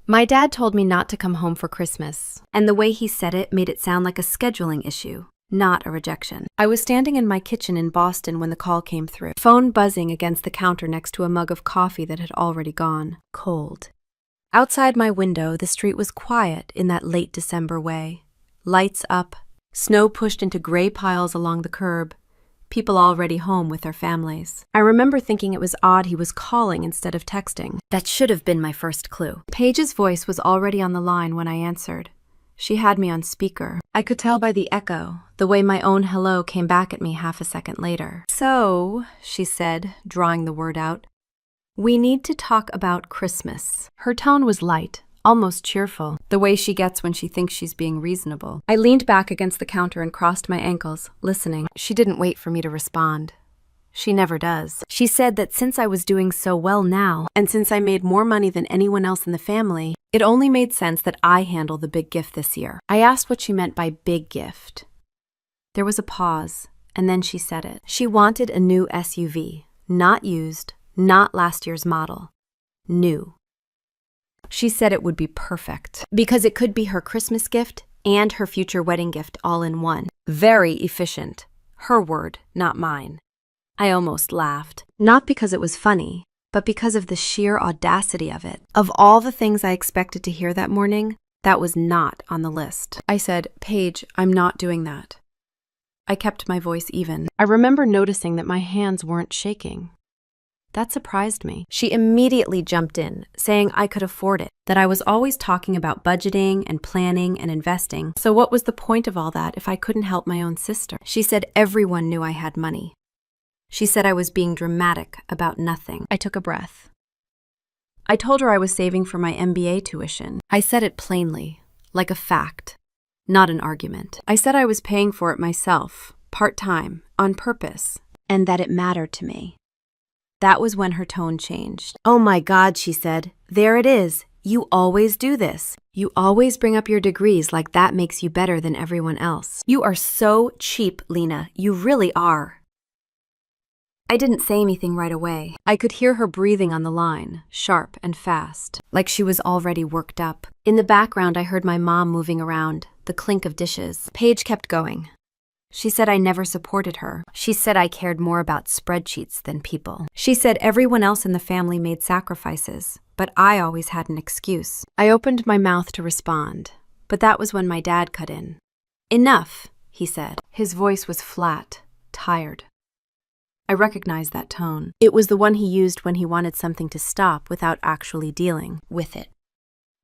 My dad told me not to come home for Christmas, and the way he said it made it sound like a scheduling issue, not a rejection. I was standing in my kitchen in Boston when the call came through, phone buzzing against the counter next to a mug of coffee that had already gone cold. Outside my window, the street was quiet in that late December way. Lights up, snow pushed into gray piles along the curb, people already home with their families. I remember thinking it was odd he was calling instead of texting. That should have been my first clue. Paige's voice was already on the line when I answered. She had me on speaker. I could tell by the echo, the way my own hello came back at me half a second later. "So," she said, drawing the word out, "we need to talk about Christmas." Her tone was light, almost cheerful, the way she gets when she thinks she's being reasonable. I leaned back against the counter and crossed my ankles, listening. She didn't wait for me to respond. She never does. She said that since I was doing so well now, and since I made more money than anyone else in the family, it only made sense that I handle the big gift this year. I asked what she meant by big gift. There was a pause, and then she said it. She wanted a new SUV, not used, not last year's model. New. She said it would be perfect, because it could be her Christmas gift and her future wedding gift all in one. Very efficient. Her word, not mine. I almost laughed, not because it was funny, but because of the sheer audacity of it. Of all the things I expected to hear that morning, that was not on the list. I said, "Paige, I'm not doing that." I kept my voice even. I remember noticing that my hands weren't shaking. That surprised me. She immediately jumped in, saying I could afford it, that I was always talking about budgeting and planning and investing. So what was the point of all that if I couldn't help my own sister? She said everyone knew I had money. She said I was being dramatic about nothing. I took a breath. I told her I was saving for my MBA tuition. I said it plainly, like a fact, not an argument. I said I was paying for it myself, part-time, on purpose, and that it mattered to me. That was when her tone changed. "Oh my God," she said, "there it is. You always do this. You always bring up your degrees like that makes you better than everyone else. You are so cheap, Lena. You really are." I didn't say anything right away. I could hear her breathing on the line, sharp and fast, like she was already worked up. In the background, I heard my mom moving around, the clink of dishes. Paige kept going. She said I never supported her. She said I cared more about spreadsheets than people. She said everyone else in the family made sacrifices, but I always had an excuse. I opened my mouth to respond, but that was when my dad cut in. "Enough," he said. His voice was flat, tired. I recognized that tone. It was the one he used when he wanted something to stop without actually dealing with it.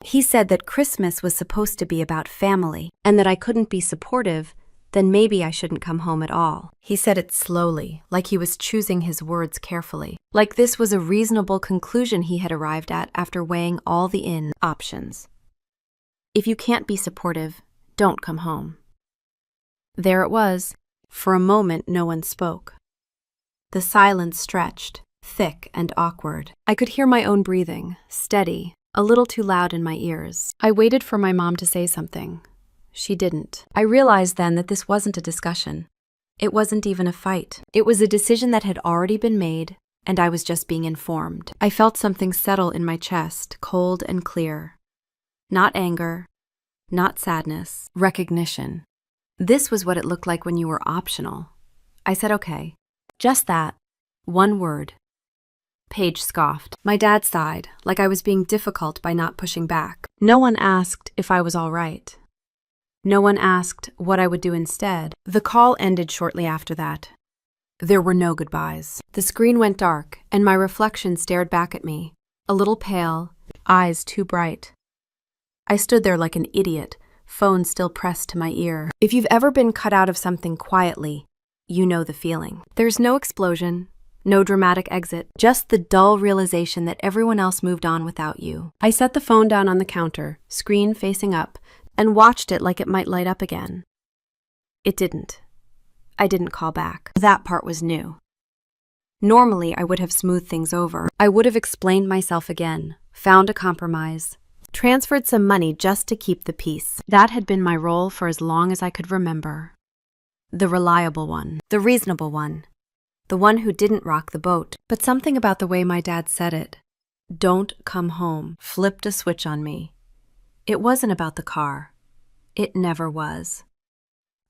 He said that Christmas was supposed to be about family, and that I couldn't be supportive, then maybe I shouldn't come home at all. He said it slowly, like he was choosing his words carefully, like this was a reasonable conclusion he had arrived at after weighing all the options. If you can't be supportive, don't come home. There it was. For a moment, no one spoke. The silence stretched, thick and awkward. I could hear my own breathing, steady, a little too loud in my ears. I waited for my mom to say something. She didn't. I realized then that this wasn't a discussion. It wasn't even a fight. It was a decision that had already been made, and I was just being informed. I felt something settle in my chest, cold and clear. Not anger, not sadness, recognition. This was what it looked like when you were optional. I said, "Okay." Just that. One word. Paige scoffed. My dad sighed, like I was being difficult by not pushing back. No one asked if I was all right. No one asked what I would do instead. The call ended shortly after that. There were no goodbyes. The screen went dark, and my reflection stared back at me, a little pale, eyes too bright. I stood there like an idiot, phone still pressed to my ear. If you've ever been cut out of something quietly, you know the feeling. There's no explosion, no dramatic exit, just the dull realization that everyone else moved on without you. I set the phone down on the counter, screen facing up, and watched it like it might light up again. It didn't. I didn't call back. That part was new. Normally, I would have smoothed things over. I would have explained myself again, found a compromise, transferred some money just to keep the peace. That had been my role for as long as I could remember. The reliable one, the reasonable one, the one who didn't rock the boat. But something about the way my dad said it, "Don't come home" flipped a switch on me. It wasn't about the car. It never was.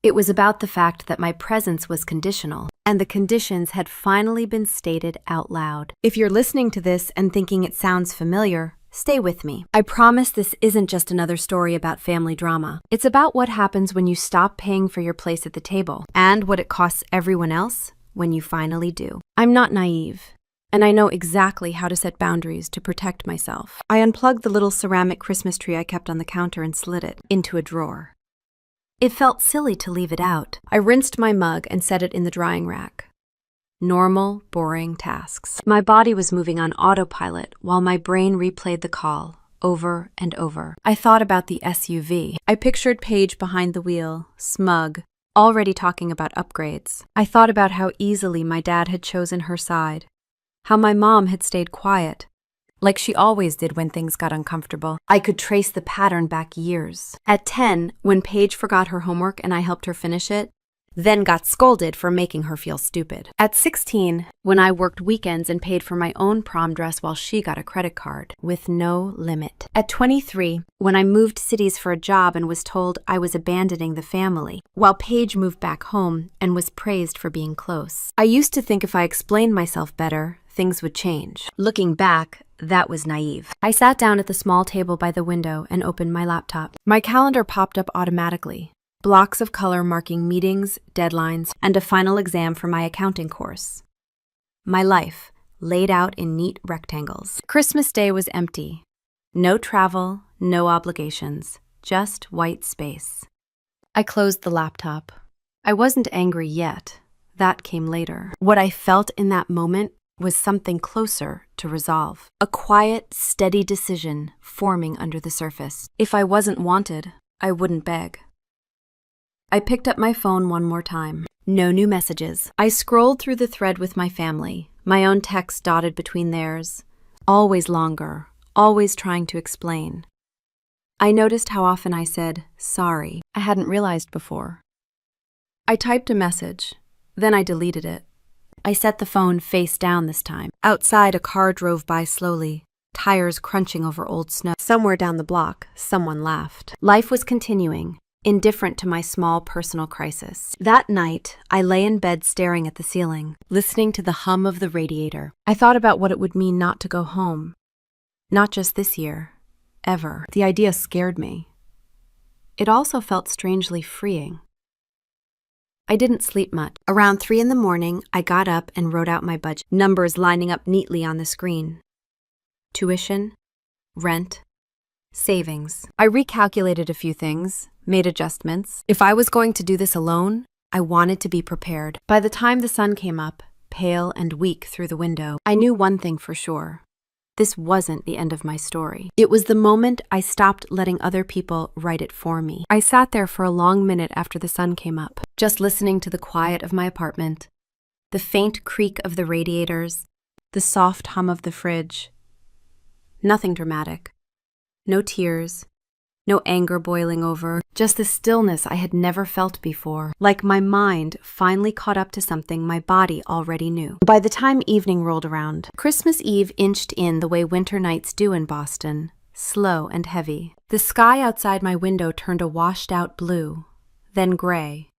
It was about the fact that my presence was conditional, and the conditions had finally been stated out loud. If you're listening to this and thinking it sounds familiar, stay with me. I promise this isn't just another story about family drama. It's about what happens when you stop paying for your place at the table, and what it costs everyone else when you finally do. I'm not naive, and I know exactly how to set boundaries to protect myself. I unplugged the little ceramic Christmas tree I kept on the counter and slid it into a drawer. It felt silly to leave it out. I rinsed my mug and set it in the drying rack. Normal, boring tasks. My body was moving on autopilot while my brain replayed the call over and over. I thought about the SUV. I pictured Paige behind the wheel, smug, already talking about upgrades. I thought about how easily my dad had chosen her side, how my mom had stayed quiet, like she always did when things got uncomfortable. I could trace the pattern back years. At 10, when Paige forgot her homework and I helped her finish it, then got scolded for making her feel stupid. At 16, when I worked weekends and paid for my own prom dress while she got a credit card, with no limit. At 23, when I moved cities for a job and was told I was abandoning the family, while Paige moved back home and was praised for being close. I used to think if I explained myself better, things would change. Looking back, that was naive. I sat down at the small table by the window and opened my laptop. My calendar popped up automatically. Blocks of color marking meetings, deadlines, and a final exam for my accounting course. My life, laid out in neat rectangles. Christmas Day was empty. No travel, no obligations, just white space. I closed the laptop. I wasn't angry yet. That came later. What I felt in that moment was something closer to resolve. A quiet, steady decision forming under the surface. If I wasn't wanted, I wouldn't beg. I picked up my phone one more time. No new messages. I scrolled through the thread with my family, my own texts dotted between theirs. Always longer, always trying to explain. I noticed how often I said, sorry. I hadn't realized before. I typed a message, then I deleted it. I set the phone face down this time. Outside, a car drove by slowly, tires crunching over old snow. Somewhere down the block, someone laughed. Life was continuing, indifferent to my small personal crisis. That night, I lay in bed staring at the ceiling, listening to the hum of the radiator. I thought about what it would mean not to go home. Not just this year, ever. The idea scared me. It also felt strangely freeing. I didn't sleep much. Around 3 in the morning, I got up and wrote out my budget, numbers lining up neatly on the screen. Tuition, rent, savings. I recalculated a few things, made adjustments. If I was going to do this alone, I wanted to be prepared. By the time the sun came up, pale and weak through the window, I knew one thing for sure. This wasn't the end of my story. It was the moment I stopped letting other people write it for me. I sat there for a long minute after the sun came up, just listening to the quiet of my apartment, the faint creak of the radiators, the soft hum of the fridge. Nothing dramatic. No tears. No anger boiling over, just the stillness I had never felt before, like my mind finally caught up to something my body already knew. By the time evening rolled around, Christmas Eve inched in the way winter nights do in Boston, slow and heavy. The sky outside my window turned a washed-out blue, then gray,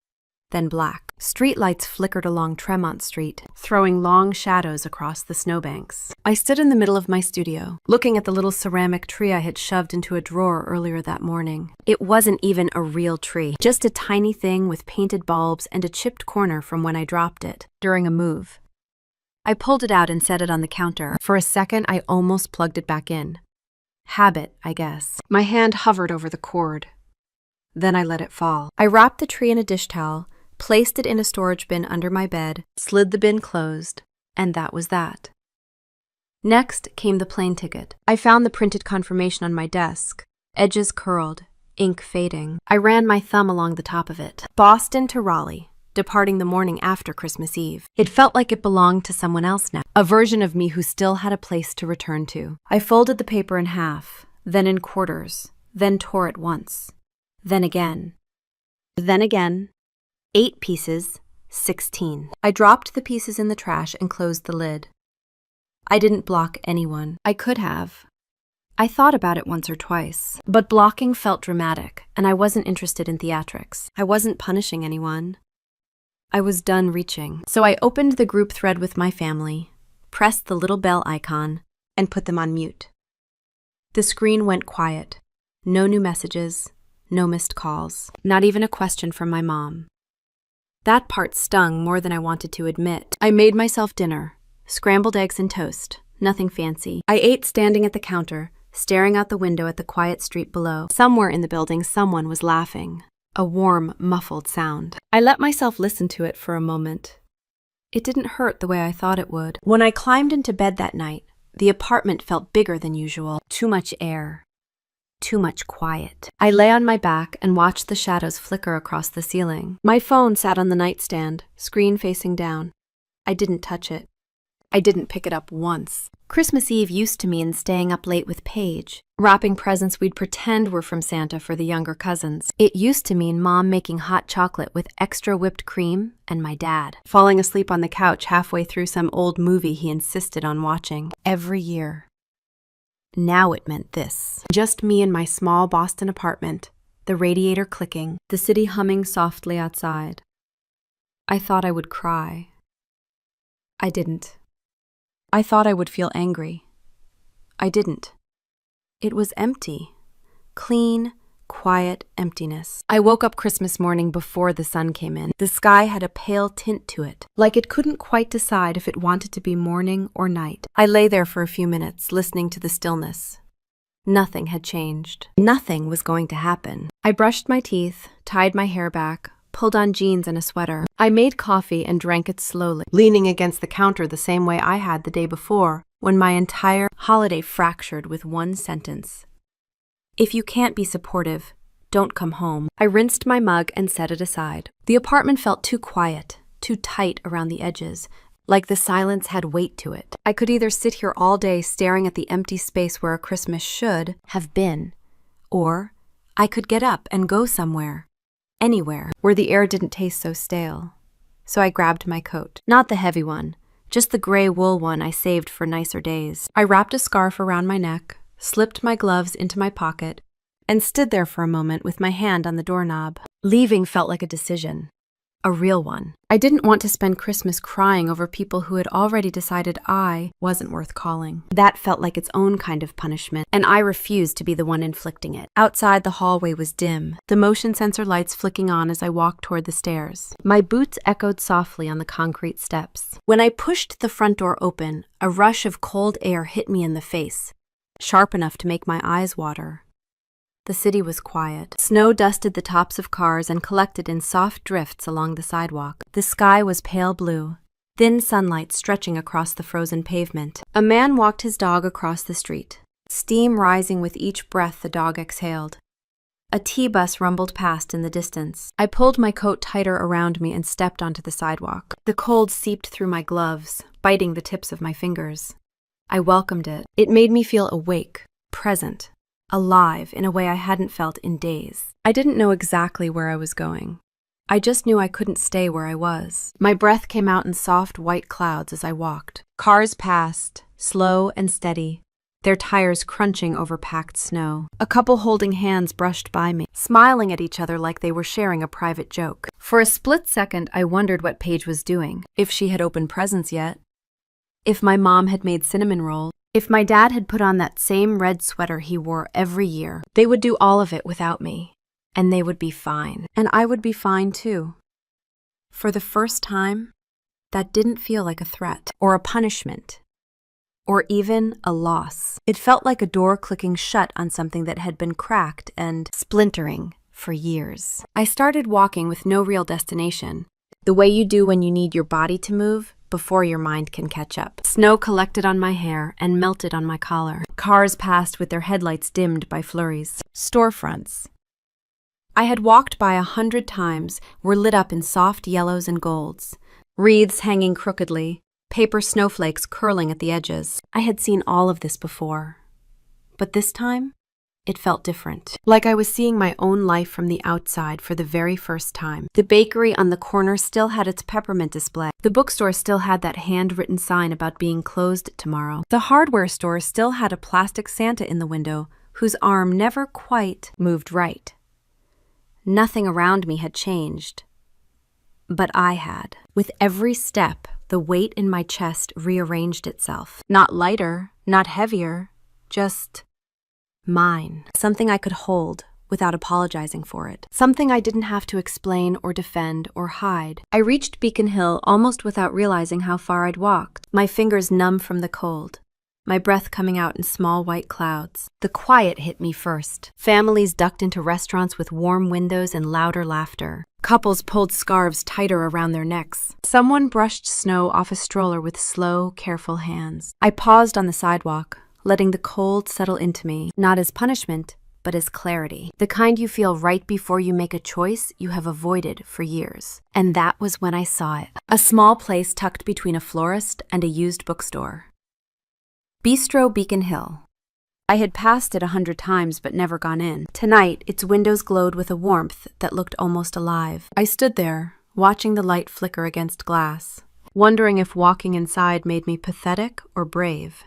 then black. Streetlights flickered along Tremont Street, throwing long shadows across the snowbanks. I stood in the middle of my studio, looking at the little ceramic tree I had shoved into a drawer earlier that morning. It wasn't even a real tree, just a tiny thing with painted bulbs and a chipped corner from when I dropped it during a move. I pulled it out and set it on the counter. For a second, I almost plugged it back in. Habit, I guess. My hand hovered over the cord. Then I let it fall. I wrapped the tree in a dish towel, placed it in a storage bin under my bed, slid the bin closed, and that was that. Next came the plane ticket. I found the printed confirmation on my desk, edges curled, ink fading. I ran my thumb along the top of it. Boston to Raleigh, departing the morning after Christmas Eve. It felt like it belonged to someone else now, a version of me who still had a place to return to. I folded the paper in half, then in quarters, then tore it once, then again. 8 pieces, 16. I dropped the pieces in the trash and closed the lid. I didn't block anyone. I could have. I thought about it once or twice, but blocking felt dramatic, and I wasn't interested in theatrics. I wasn't punishing anyone. I was done reaching. So I opened the group thread with my family, pressed the little bell icon, and put them on mute. The screen went quiet. No new messages, no missed calls, not even a question from my mom. That part stung more than I wanted to admit. I made myself dinner, scrambled eggs and toast, nothing fancy. I ate standing at the counter, staring out the window at the quiet street below. Somewhere in the building, someone was laughing. A warm, muffled sound. I let myself listen to it for a moment. It didn't hurt the way I thought it would. When I climbed into bed that night, the apartment felt bigger than usual. Too much air. Too much quiet. I lay on my back and watched the shadows flicker across the ceiling. My phone sat on the nightstand, screen facing down. I didn't touch it. I didn't pick it up once. Christmas Eve used to mean staying up late with Paige, wrapping presents we'd pretend were from Santa for the younger cousins. It used to mean Mom making hot chocolate with extra whipped cream, and my dad falling asleep on the couch halfway through some old movie he insisted on watching every year. Now it meant this. Just me in my small Boston apartment, the radiator clicking, the city humming softly outside. I thought I would cry. I didn't. I thought I would feel angry. I didn't. It was empty. Clean, quiet emptiness. I woke up Christmas morning before the sun came in. The sky had a pale tint to it, like it couldn't quite decide if it wanted to be morning or night. I lay there for a few minutes, listening to the stillness. Nothing had changed. Nothing was going to happen. I brushed my teeth, tied my hair back, pulled on jeans and a sweater. I made coffee and drank it slowly, leaning against the counter the same way I had the day before, when my entire holiday fractured with one sentence. If you can't be supportive, don't come home. I rinsed my mug and set it aside. The apartment felt too quiet, too tight around the edges, like the silence had weight to it. I could either sit here all day staring at the empty space where a Christmas should have been, or I could get up and go somewhere. Anywhere where the air didn't taste so stale. So I grabbed my coat. Not the heavy one, just the gray wool one I saved for nicer days. I wrapped a scarf around my neck, slipped my gloves into my pocket, and stood there for a moment with my hand on the doorknob. Leaving felt like a decision. A real one. I didn't want to spend Christmas crying over people who had already decided I wasn't worth calling. That felt like its own kind of punishment, and I refused to be the one inflicting it. Outside, the hallway was dim, the motion sensor lights flicking on as I walked toward the stairs. My boots echoed softly on the concrete steps. When I pushed the front door open, a rush of cold air hit me in the face, sharp enough to make my eyes water. The city was quiet. Snow dusted the tops of cars and collected in soft drifts along the sidewalk. The sky was pale blue, thin sunlight stretching across the frozen pavement. A man walked his dog across the street, steam rising with each breath the dog exhaled. A T-bus rumbled past in the distance. I pulled my coat tighter around me and stepped onto the sidewalk. The cold seeped through my gloves, biting the tips of my fingers. I welcomed it. It made me feel awake, present, alive in a way I hadn't felt in days. I didn't know exactly where I was going. I just knew I couldn't stay where I was. My breath came out in soft white clouds as I walked. Cars passed, slow and steady, their tires crunching over packed snow. A couple holding hands brushed by me, smiling at each other like they were sharing a private joke. For a split second, I wondered what Paige was doing, if she had opened presents yet, if my mom had made cinnamon rolls, if my dad had put on that same red sweater he wore every year. They would do all of it without me, and they would be fine. And I would be fine too. For the first time, that didn't feel like a threat, or a punishment, or even a loss. It felt like a door clicking shut on something that had been cracked and splintering for years. I started walking with no real destination, the way you do when you need your body to move before your mind can catch up. Snow collected on my hair and melted on my collar. Cars passed with their headlights dimmed by flurries. Storefronts I had walked by 100 times were lit up in soft yellows and golds, wreaths hanging crookedly, paper snowflakes curling at the edges. I had seen all of this before. But this time, it felt different. Like I was seeing my own life from the outside for the very first time. The bakery on the corner still had its peppermint display. The bookstore still had that handwritten sign about being closed tomorrow. The hardware store still had a plastic Santa in the window whose arm never quite moved right. Nothing around me had changed, but I had. With every step, the weight in my chest rearranged itself. Not lighter, not heavier, just mine. Something I could hold without apologizing for it. Something I didn't have to explain or defend or hide. I reached Beacon Hill almost without realizing how far I'd walked, my fingers numb from the cold, my breath coming out in small white clouds. The quiet hit me first. Families ducked into restaurants with warm windows and louder laughter. Couples pulled scarves tighter around their necks. Someone brushed snow off a stroller with slow, careful hands. I paused on the sidewalk, letting the cold settle into me, not as punishment, but as clarity. The kind you feel right before you make a choice you have avoided for years. And that was when I saw it. A small place tucked between a florist and a used bookstore. Bistro Beacon Hill. I had passed it 100 times but never gone in. Tonight, its windows glowed with a warmth that looked almost alive. I stood there, watching the light flicker against glass, wondering if walking inside made me pathetic or brave.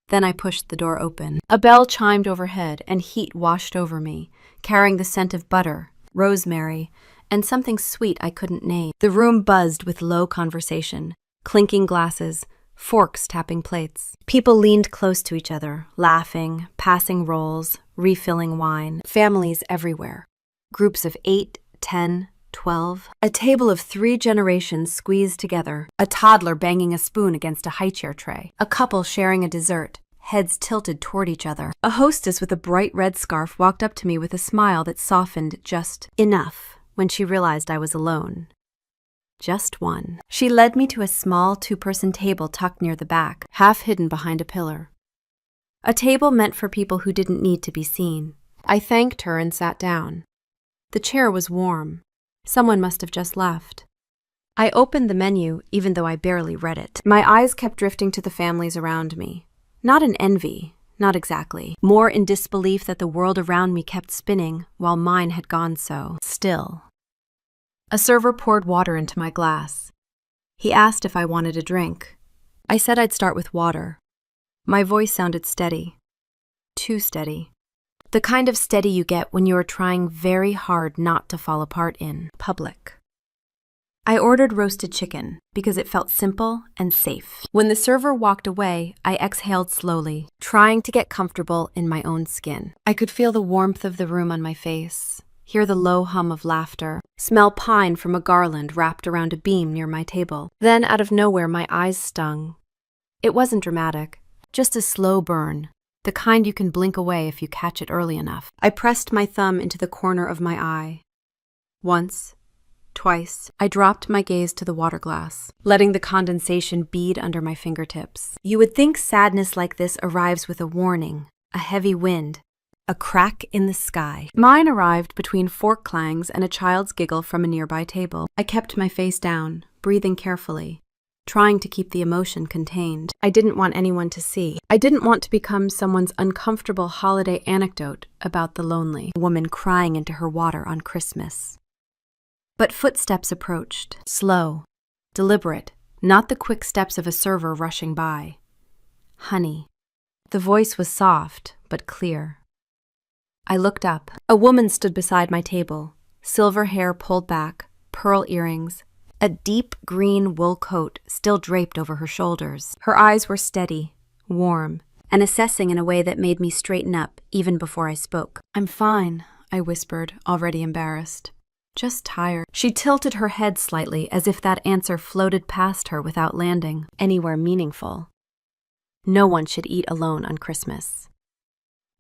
Then I pushed the door open. A bell chimed overhead and heat washed over me, carrying the scent of butter, rosemary, and something sweet I couldn't name. The room buzzed with low conversation, clinking glasses, forks tapping plates. People leaned close to each other, laughing, passing rolls, refilling wine. Families everywhere. Groups of 8, 10, 12. A table of 3 generations squeezed together. A toddler banging a spoon against a high-chair tray. A couple sharing a dessert, heads tilted toward each other. A hostess with a bright red scarf walked up to me with a smile that softened just enough when she realized I was alone. Just one. She led me to a small 2-person table tucked near the back, half hidden behind a pillar. A table meant for people who didn't need to be seen. I thanked her and sat down. The chair was warm. Someone must have just left. I opened the menu, even though I barely read it. My eyes kept drifting to the families around me. Not in envy, not exactly. More in disbelief that the world around me kept spinning while mine had gone so still. A server poured water into my glass. He asked if I wanted a drink. I said I'd start with water. My voice sounded steady. Too steady. The kind of steady you get when you are trying very hard not to fall apart in public. I ordered roasted chicken because it felt simple and safe. When the server walked away, I exhaled slowly, trying to get comfortable in my own skin. I could feel the warmth of the room on my face, hear the low hum of laughter, smell pine from a garland wrapped around a beam near my table. Then, out of nowhere, my eyes stung. It wasn't dramatic, just a slow burn. The kind you can blink away if you catch it early enough. I pressed my thumb into the corner of my eye. Once, twice, I dropped my gaze to the water glass, letting the condensation bead under my fingertips. You would think sadness like this arrives with a warning, a heavy wind, a crack in the sky. Mine arrived between fork clangs and a child's giggle from a nearby table. I kept my face down, breathing carefully, trying to keep the emotion contained. I didn't want anyone to see. I didn't want to become someone's uncomfortable holiday anecdote about the lonely woman crying into her water on Christmas. But footsteps approached, slow, deliberate, not the quick steps of a server rushing by. Honey. The voice was soft, but clear. I looked up. A woman stood beside my table, silver hair pulled back, pearl earrings, a deep green wool coat still draped over her shoulders. Her eyes were steady, warm, and assessing in a way that made me straighten up even before I spoke. "I'm fine," I whispered, already embarrassed. "Just tired." She tilted her head slightly as if that answer floated past her without landing anywhere meaningful. No one should eat alone on Christmas.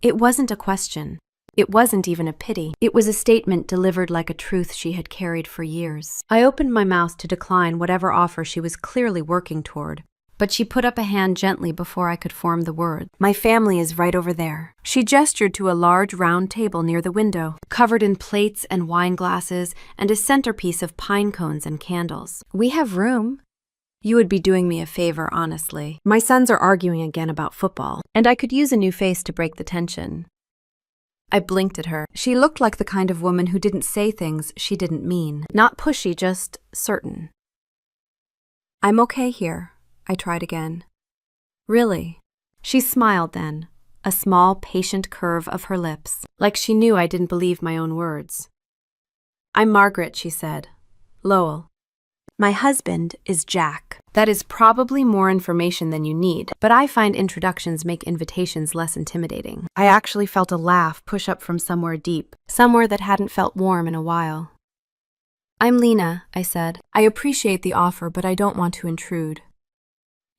It wasn't a question. It wasn't even a pity. It was a statement delivered like a truth she had carried for years. I opened my mouth to decline whatever offer she was clearly working toward, but she put up a hand gently before I could form the word. "My family is right over there." She gestured to a large round table near the window, covered in plates and wine glasses and a centerpiece of pine cones and candles. "We have room." You would be doing me a favor, honestly. My sons are arguing again about football, and I could use a new face to break the tension. I blinked at her. She looked like the kind of woman who didn't say things she didn't mean. Not pushy, just certain. I'm okay here, I tried again. Really? She smiled then, a small, patient curve of her lips, like she knew I didn't believe my own words. I'm Margaret, she said. Lowell. My husband is Jack. That is probably more information than you need, but I find introductions make invitations less intimidating. I actually felt a laugh push up from somewhere deep, somewhere that hadn't felt warm in a while. I'm Lena, I said. I appreciate the offer, but I don't want to intrude.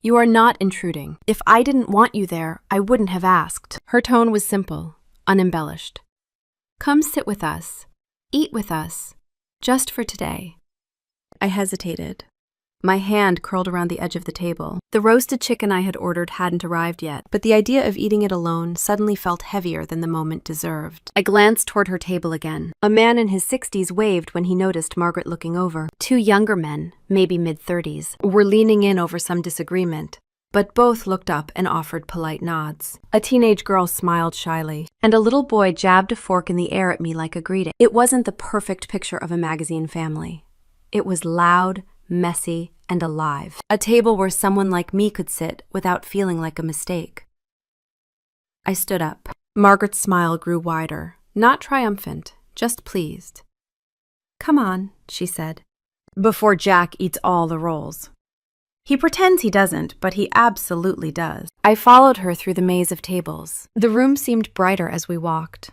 You are not intruding. If I didn't want you there, I wouldn't have asked. Her tone was simple, unembellished. Come sit with us. Eat with us. Just for today. I hesitated. My hand curled around the edge of the table. The roasted chicken I had ordered hadn't arrived yet, but the idea of eating it alone suddenly felt heavier than the moment deserved. I glanced toward her table again. A man in his 60s waved when he noticed Margaret looking over. Two younger men, maybe mid-30s, were leaning in over some disagreement, but both looked up and offered polite nods. A teenage girl smiled shyly, and a little boy jabbed a fork in the air at me like a greeting. It wasn't the perfect picture of a magazine family. It was loud, messy, and alive. A table where someone like me could sit without feeling like a mistake. I stood up. Margaret's smile grew wider, not triumphant, just pleased. Come on, she said, before Jack eats all the rolls. He pretends he doesn't, but he absolutely does. I followed her through the maze of tables. The room seemed brighter as we walked.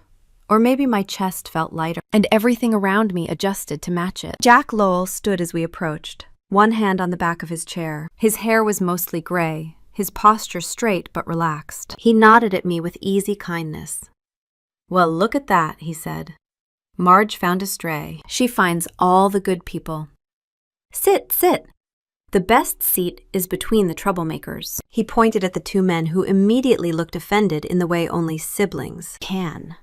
Or maybe my chest felt lighter, and everything around me adjusted to match it. Jack Lowell stood as we approached, one hand on the back of his chair. His hair was mostly gray, his posture straight but relaxed. He nodded at me with easy kindness. Well, look at that, he said. Marge found a stray. She finds all the good people. Sit, sit. The best seat is between the troublemakers. He pointed at the two men who immediately looked offended in the way only siblings can.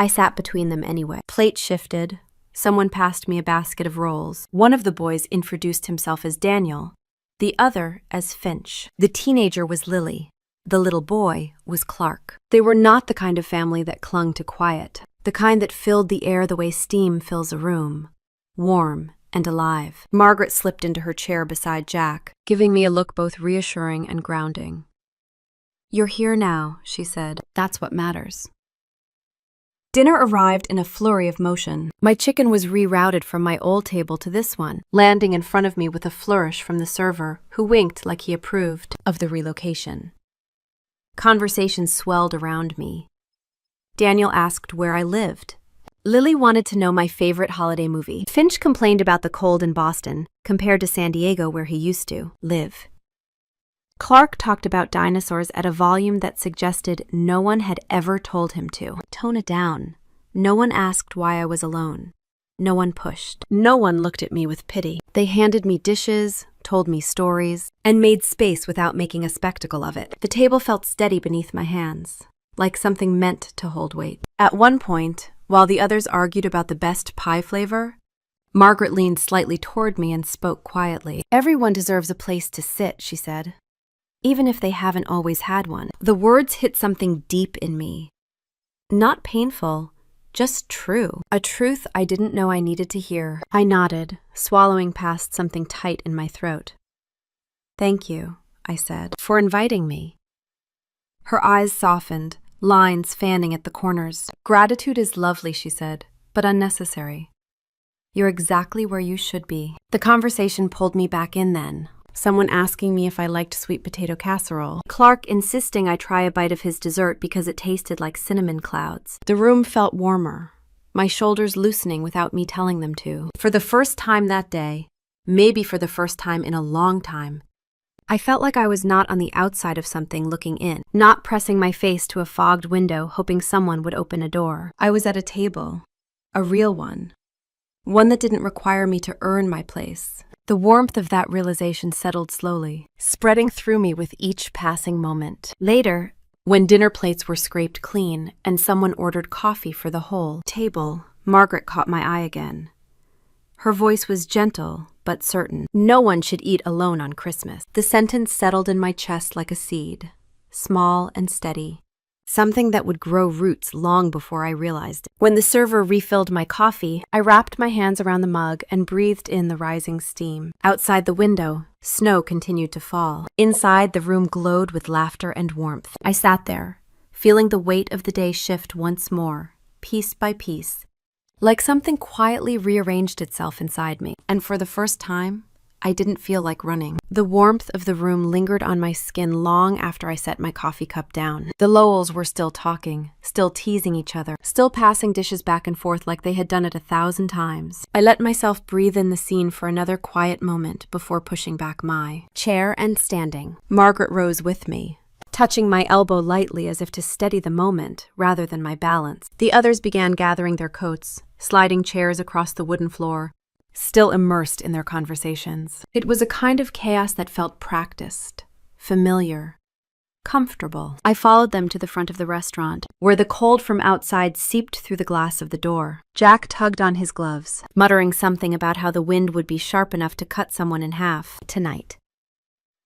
I sat between them anyway. Plate shifted. Someone passed me a basket of rolls. One of the boys introduced himself as Daniel, the other as Finch. The teenager was Lily. The little boy was Clark. They were not the kind of family that clung to quiet, the kind that filled the air the way steam fills a room, warm and alive. Margaret slipped into her chair beside Jack, giving me a look both reassuring and grounding. You're here now, she said. That's what matters. Dinner arrived in a flurry of motion. My chicken was rerouted from my old table to this one, landing in front of me with a flourish from the server, who winked like he approved of the relocation. Conversation swelled around me. Daniel asked where I lived. Lily wanted to know my favorite holiday movie. Finch complained about the cold in Boston, compared to San Diego where he used to live. Clark talked about dinosaurs at a volume that suggested no one had ever told him to. Tone it down. No one asked why I was alone. No one pushed. No one looked at me with pity. They handed me dishes, told me stories, and made space without making a spectacle of it. The table felt steady beneath my hands, like something meant to hold weight. At one point, while the others argued about the best pie flavor, Margaret leaned slightly toward me and spoke quietly. Everyone deserves a place to sit, she said. Even if they haven't always had one. The words hit something deep in me. Not painful, just true. A truth I didn't know I needed to hear. I nodded, swallowing past something tight in my throat. Thank you, I said, for inviting me. Her eyes softened, lines fanning at the corners. Gratitude is lovely, she said, but unnecessary. You're exactly where you should be. The conversation pulled me back in then. Someone asking me if I liked sweet potato casserole. Clark insisting I try a bite of his dessert because it tasted like cinnamon clouds. The room felt warmer, my shoulders loosening without me telling them to. For the first time that day, maybe for the first time in a long time, I felt like I was not on the outside of something looking in, not pressing my face to a fogged window hoping someone would open a door. I was at a table, a real one that didn't require me to earn my place. The warmth of that realization settled slowly, spreading through me with each passing moment. Later, when dinner plates were scraped clean and someone ordered coffee for the whole table, Margaret caught my eye again. Her voice was gentle, but certain. No one should eat alone on Christmas. The sentence settled in my chest like a seed, small and steady, something that would grow roots long before I realized it. When the server refilled my coffee, I wrapped my hands around the mug and breathed in the rising steam. Outside the window, snow continued to fall. Inside, the room glowed with laughter and warmth. I sat there, feeling the weight of the day shift once more, piece by piece, like something quietly rearranged itself inside me. And for the first time, I didn't feel like running. The warmth of the room lingered on my skin long after I set my coffee cup down. The Lowells were still talking, still teasing each other, still passing dishes back and forth like they had done it 1,000 times. I let myself breathe in the scene for another quiet moment before pushing back my chair and standing. Margaret rose with me, touching my elbow lightly as if to steady the moment rather than my balance. The others began gathering their coats, sliding chairs across the wooden floor, still immersed in their conversations. It was a kind of chaos that felt practiced, familiar, comfortable. I followed them to the front of the restaurant, where the cold from outside seeped through the glass of the door. Jack tugged on his gloves, muttering something about how the wind would be sharp enough to cut someone in half tonight.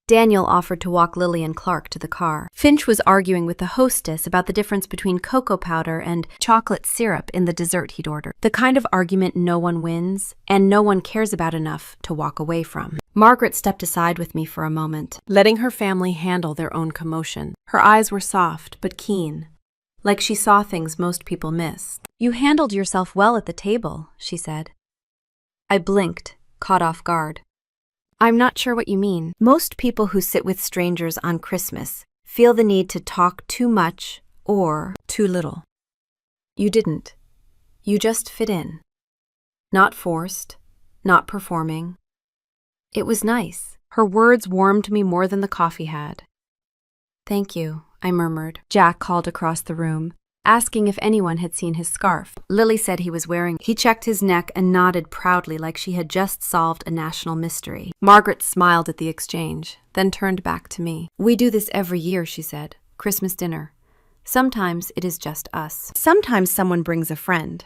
Daniel offered to walk Lily and Clark to the car. Finch was arguing with the hostess about the difference between cocoa powder and chocolate syrup in the dessert he'd ordered. The kind of argument no one wins and no one cares about enough to walk away from. Margaret stepped aside with me for a moment, letting her family handle their own commotion. Her eyes were soft but keen, like she saw things most people miss. "You handled yourself well at the table," she said. I blinked, caught off guard. "I'm not sure what you mean. Most people who sit with strangers on Christmas feel the need to talk too much or too little. You didn't. You just fit in. Not forced, not performing. It was nice." Her words warmed me more than the coffee had. "Thank you," I murmured. Jack called across the room, asking if anyone had seen his scarf. Lily said he was wearing it. He checked his neck and nodded proudly like she had just solved a national mystery. Margaret smiled at the exchange, then turned back to me. "We do this every year," she said. "Christmas dinner. Sometimes it is just us. Sometimes someone brings a friend.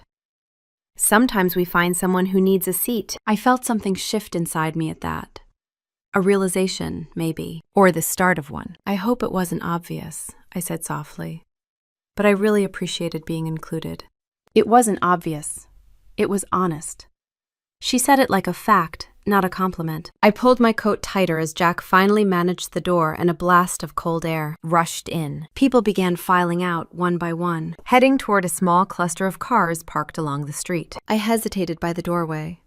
Sometimes we find someone who needs a seat." I felt something shift inside me at that. A realization, maybe, or the start of one. "I hope it wasn't obvious," I said softly. But I really appreciated being included. It wasn't obvious. It was honest. She said it like a fact, not a compliment. I pulled my coat tighter as Jack finally managed the door and a blast of cold air rushed in. People began filing out one by one, heading toward a small cluster of cars parked along the street. I hesitated by the doorway.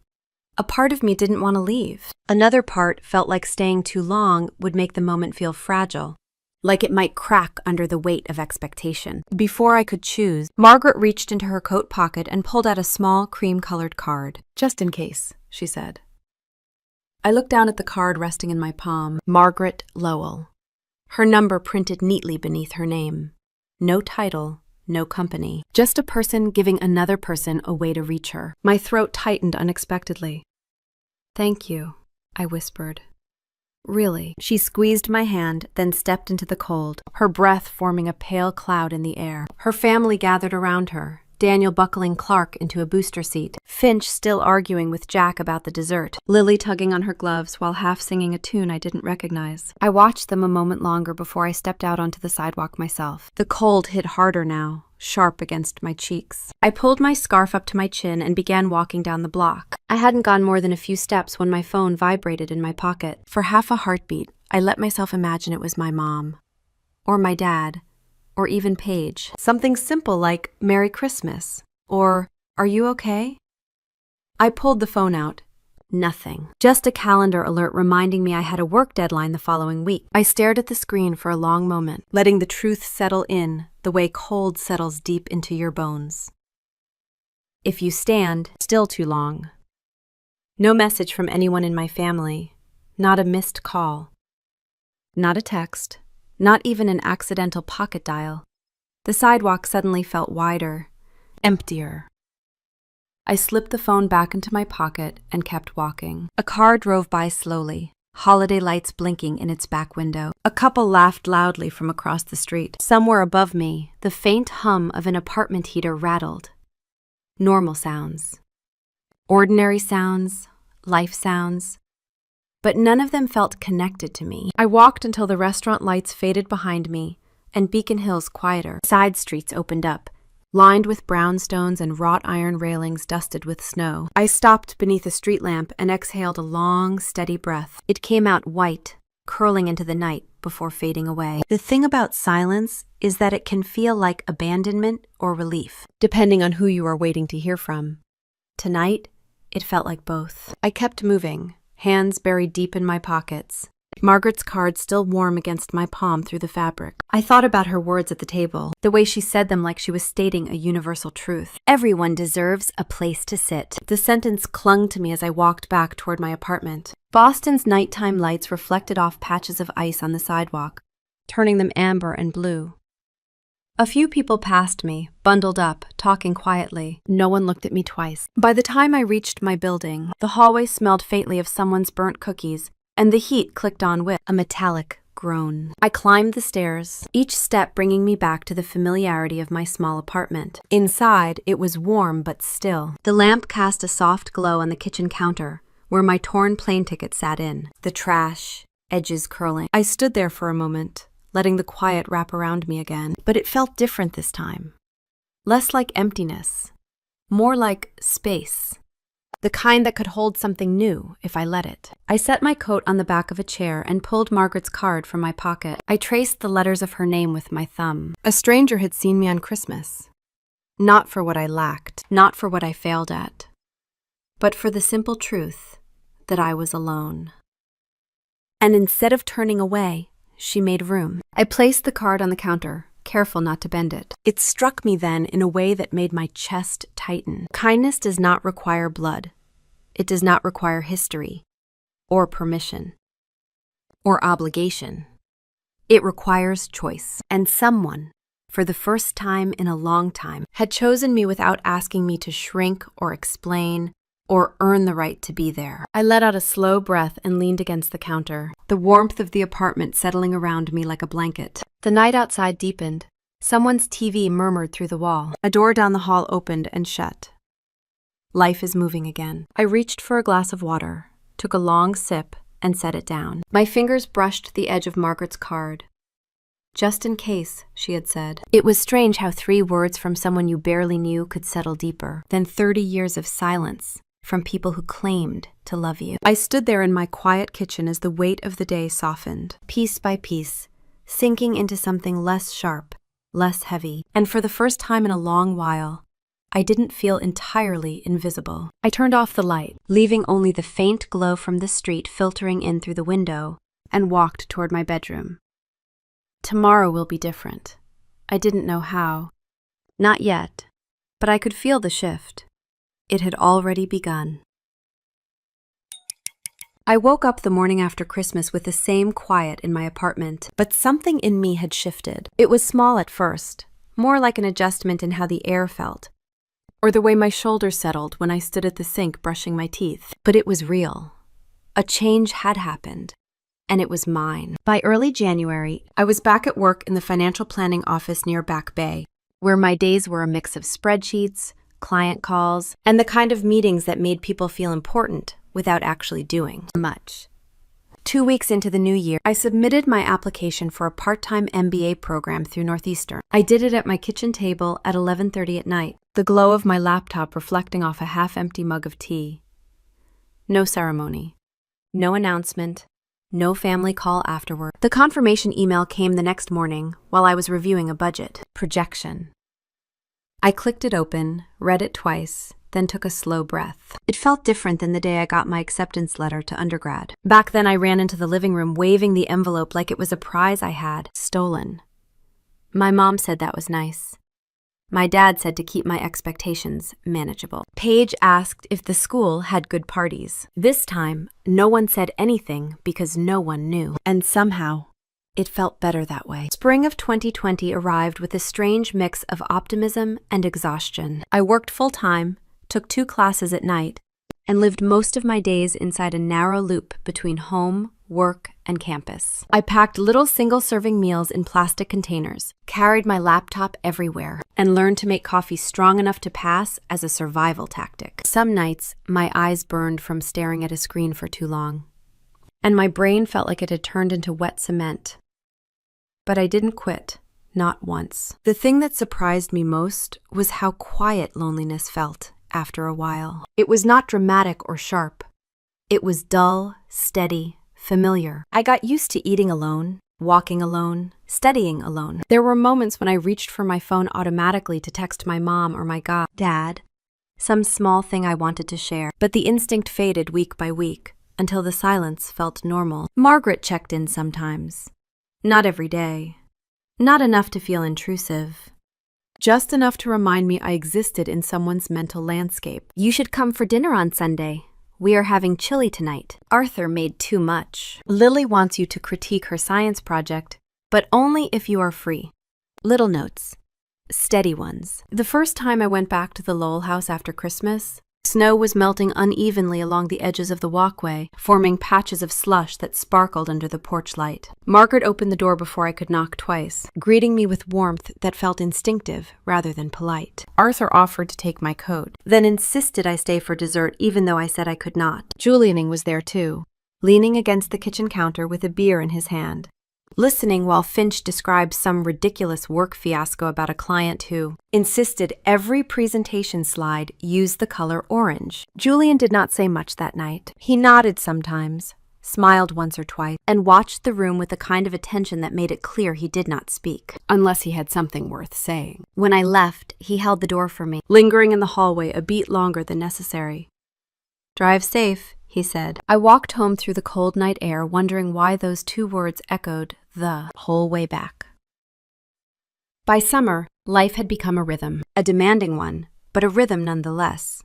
A part of me didn't want to leave. Another part felt like staying too long would make the moment feel fragile, like it might crack under the weight of expectation. Before I could choose, Margaret reached into her coat pocket and pulled out a small cream-colored card. "Just in case," she said. I looked down at the card resting in my palm. Margaret Lowell. Her number printed neatly beneath her name. No title, no company. Just a person giving another person a way to reach her. My throat tightened unexpectedly. "Thank you," I whispered. "Really." She squeezed my hand, then stepped into the cold, her breath forming a pale cloud in the air. Her family gathered around her, Daniel buckling Clark into a booster seat, Finch still arguing with Jack about the dessert, Lily tugging on her gloves while half singing a tune I didn't recognize. I watched them a moment longer before I stepped out onto the sidewalk myself. The cold hit harder now, sharp against my cheeks. I pulled my scarf up to my chin and began walking down the block. I hadn't gone more than a few steps when my phone vibrated in my pocket. For half a heartbeat, I let myself imagine it was my mom, or my dad, or even Paige. Something simple like "Merry Christmas," or "Are you okay?" I pulled the phone out. Nothing. Just a calendar alert reminding me I had a work deadline the following week. I stared at the screen for a long moment, letting the truth settle in the way cold settles deep into your bones. If you stand still too long. No message from anyone in my family. Not a missed call. Not a text. Not even an accidental pocket dial. The sidewalk suddenly felt wider, emptier. I slipped the phone back into my pocket and kept walking. A car drove by slowly, holiday lights blinking in its back window. A couple laughed loudly from across the street. Somewhere above me, the faint hum of an apartment heater rattled. Normal sounds. Ordinary sounds, life sounds. But none of them felt connected to me. I walked until the restaurant lights faded behind me, and Beacon Hills quieter. Side streets opened up, lined with brownstones and wrought iron railings dusted with snow. I stopped beneath a street lamp and exhaled a long, steady breath. It came out white, curling into the night before fading away. The thing about silence is that it can feel like abandonment or relief, depending on who you are waiting to hear from. Tonight, it felt like both. I kept moving, hands buried deep in my pockets, Margaret's card still warm against my palm through the fabric. I thought about her words at the table, the way she said them like she was stating a universal truth. Everyone deserves a place to sit. The sentence clung to me as I walked back toward my apartment. Boston's nighttime lights reflected off patches of ice on the sidewalk, turning them amber and blue. A few people passed me, bundled up, talking quietly. No one looked at me twice. By the time I reached my building, the hallway smelled faintly of someone's burnt cookies, and the heat clicked on with a metallic groan. I climbed the stairs, each step bringing me back to the familiarity of my small apartment. Inside, it was warm but still. The lamp cast a soft glow on the kitchen counter, where my torn plane ticket sat in, the trash, edges curling. I stood there for a moment, letting the quiet wrap around me again, but it felt different this time. Less like emptiness, more like space. The kind that could hold something new if I let it. I set my coat on the back of a chair and pulled Margaret's card from my pocket. I traced the letters of her name with my thumb. A stranger had seen me on Christmas. Not for what I lacked, not for what I failed at, but for the simple truth that I was alone. And instead of turning away, she made room. I placed the card on the counter, careful not to bend it. It struck me then in a way that made my chest tighten. Kindness does not require blood. It does not require history, or permission, or obligation. It requires choice. And someone, for the first time in a long time, had chosen me without asking me to shrink or explain or earn the right to be there. I let out a slow breath and leaned against the counter, the warmth of the apartment settling around me like a blanket. The night outside deepened. Someone's TV murmured through the wall. A door down the hall opened and shut. Life is moving again. I reached for a glass of water, took a long sip, and set it down. My fingers brushed the edge of Margaret's card. Just in case, she had said. It was strange how 3 words from someone you barely knew could settle deeper than 30 years of silence from people who claimed to love you. I stood there in my quiet kitchen as the weight of the day softened, piece by piece, sinking into something less sharp, less heavy. And for the first time in a long while, I didn't feel entirely invisible. I turned off the light, leaving only the faint glow from the street filtering in through the window, and walked toward my bedroom. Tomorrow will be different. I didn't know how. Not yet, but I could feel the shift. It had already begun. I woke up the morning after Christmas with the same quiet in my apartment, but something in me had shifted. It was small at first, more like an adjustment in how the air felt, or the way my shoulders settled when I stood at the sink brushing my teeth. But it was real. A change had happened, and it was mine. By early January, I was back at work in the financial planning office near Back Bay, where my days were a mix of spreadsheets, client calls, and the kind of meetings that made people feel important without actually doing much. 2 weeks into the new year, I submitted my application for a part-time MBA program through Northeastern. I did it at my kitchen table at 11:30 at night, the glow of my laptop reflecting off a half-empty mug of tea. No ceremony, no announcement, no family call afterward. The confirmation email came the next morning while I was reviewing a budget projection. I clicked it open, read it twice, then took a slow breath. It felt different than the day I got my acceptance letter to undergrad. Back then, I ran into the living room waving the envelope like it was a prize I had stolen. My mom said that was nice. My dad said to keep my expectations manageable. Paige asked if the school had good parties. This time, no one said anything because no one knew. And somehow, it felt better that way. Spring of 2020 arrived with a strange mix of optimism and exhaustion. I worked full-time, took 2 classes at night, and lived most of my days inside a narrow loop between home, work, and campus. I packed little single-serving meals in plastic containers, carried my laptop everywhere, and learned to make coffee strong enough to pass as a survival tactic. Some nights, my eyes burned from staring at a screen for too long, and my brain felt like it had turned into wet cement. But I didn't quit. not once. The thing that surprised me most was how quiet loneliness felt after a while. It was not dramatic or sharp. It was dull, steady, familiar. I got used to eating alone, walking alone, studying alone. There were moments when I reached for my phone automatically to text my mom or my dad, some small thing I wanted to share, but the instinct faded week by week until the silence felt normal. Margaret checked in sometimes. Not every day. Not enough to feel intrusive. Just enough to remind me I existed in someone's mental landscape. You should come for dinner on Sunday. We are having chili tonight. Arthur made too much. Lily wants you to critique her science project, but only if you are free. Little notes. Steady ones. The first time I went back to the Lowell house after Christmas, snow was melting unevenly along the edges of the walkway, forming patches of slush that sparkled under the porch light. Margaret opened the door before I could knock twice, greeting me with warmth that felt instinctive rather than polite. Arthur offered to take my coat, then insisted I stay for dessert even though I said I could not. Julianing was there too, leaning against the kitchen counter with a beer in his hand, listening while Finch described some ridiculous work fiasco about a client who insisted every presentation slide use the color orange. Julian did not say much that night. He nodded sometimes, smiled once or twice, and watched the room with the kind of attention that made it clear he did not speak, unless he had something worth saying. When I left, he held the door for me, lingering in the hallway a beat longer than necessary. "Drive safe," he said. I walked home through the cold night air, wondering why those two words echoed the whole way back. By summer, life had become a rhythm, a demanding one, but a rhythm nonetheless.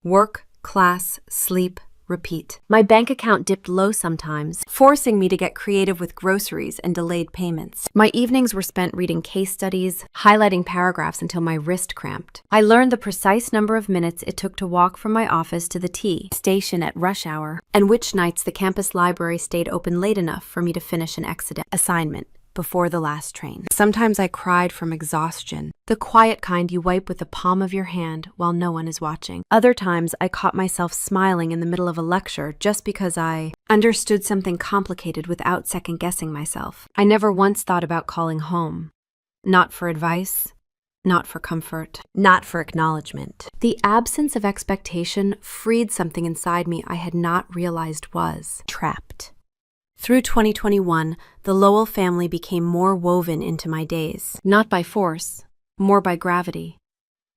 Work, class, sleep, repeat. My bank account dipped low sometimes, forcing me to get creative with groceries and delayed payments. My evenings were spent reading case studies, highlighting paragraphs until my wrist cramped. I learned the precise number of minutes it took to walk from my office to the T station at rush hour, and which nights the campus library stayed open late enough for me to finish an assignment before the last train. Sometimes I cried from exhaustion, the quiet kind you wipe with the palm of your hand while no one is watching. Other times I caught myself smiling in the middle of a lecture just because I understood something complicated without second-guessing myself. I never once thought about calling home. Not for advice, not for comfort, not for acknowledgement. The absence of expectation freed something inside me I had not realized was trapped. Through 2021, the Lowell family became more woven into my days, not by force, more by gravity.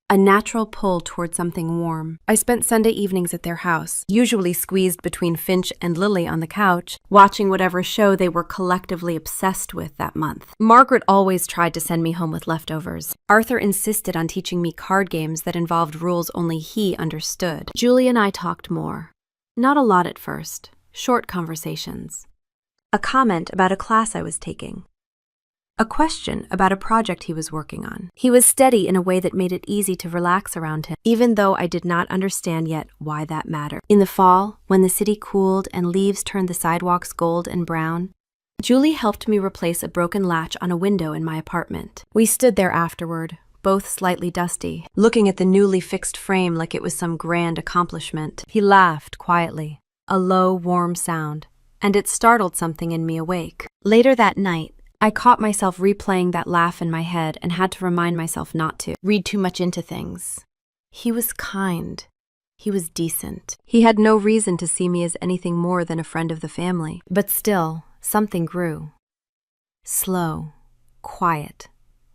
A natural pull toward something warm. I spent Sunday evenings at their house, usually squeezed between Finch and Lily on the couch, watching whatever show they were collectively obsessed with that month. Margaret always tried to send me home with leftovers. Arthur insisted on teaching me card games that involved rules only he understood. Julie and I talked more. Not a lot at first, short conversations. A comment about a class I was taking. A question about a project he was working on. He was steady in a way that made it easy to relax around him, even though I did not understand yet why that mattered. In the fall, when the city cooled and leaves turned the sidewalks gold and brown, Julie helped me replace a broken latch on a window in my apartment. We stood there afterward, both slightly dusty, looking at the newly fixed frame like it was some grand accomplishment. He laughed quietly, a low, warm sound, and it startled something in me awake. Later that night, I caught myself replaying that laugh in my head and had to remind myself not to read too much into things. He was kind. He was decent. He had no reason to see me as anything more than a friend of the family. But still, something grew. Slow, quiet,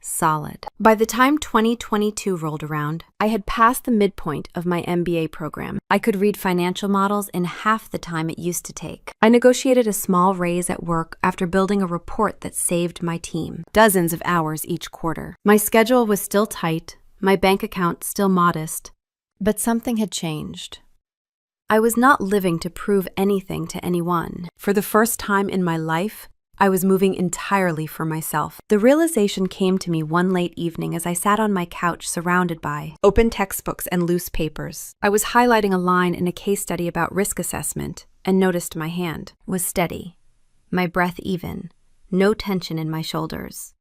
solid. By the time 2022 rolled around, I had passed the midpoint of my MBA program. I could read financial models in half the time it used to take. I negotiated a small raise at work after building a report that saved my team dozens of hours each quarter. My schedule was still tight, my bank account still modest, but something had changed. I was not living to prove anything to anyone. For the first time in my life, I was moving entirely for myself. The realization came to me one late evening as I sat on my couch surrounded by open textbooks and loose papers. I was highlighting a line in a case study about risk assessment and noticed my hand was steady, my breath even, no tension in my shoulders.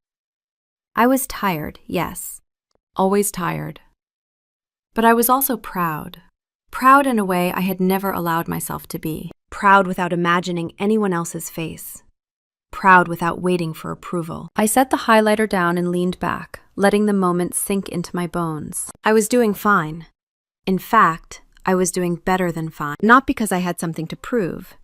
I was tired, yes, always tired. But I was also proud. Proud in a way I had never allowed myself to be. Proud without imagining anyone else's face. proud without waiting for approval. I set the highlighter down and leaned back, letting the moment sink into my bones. I was doing fine. In fact, I was doing better than fine. Not because I had something to prove,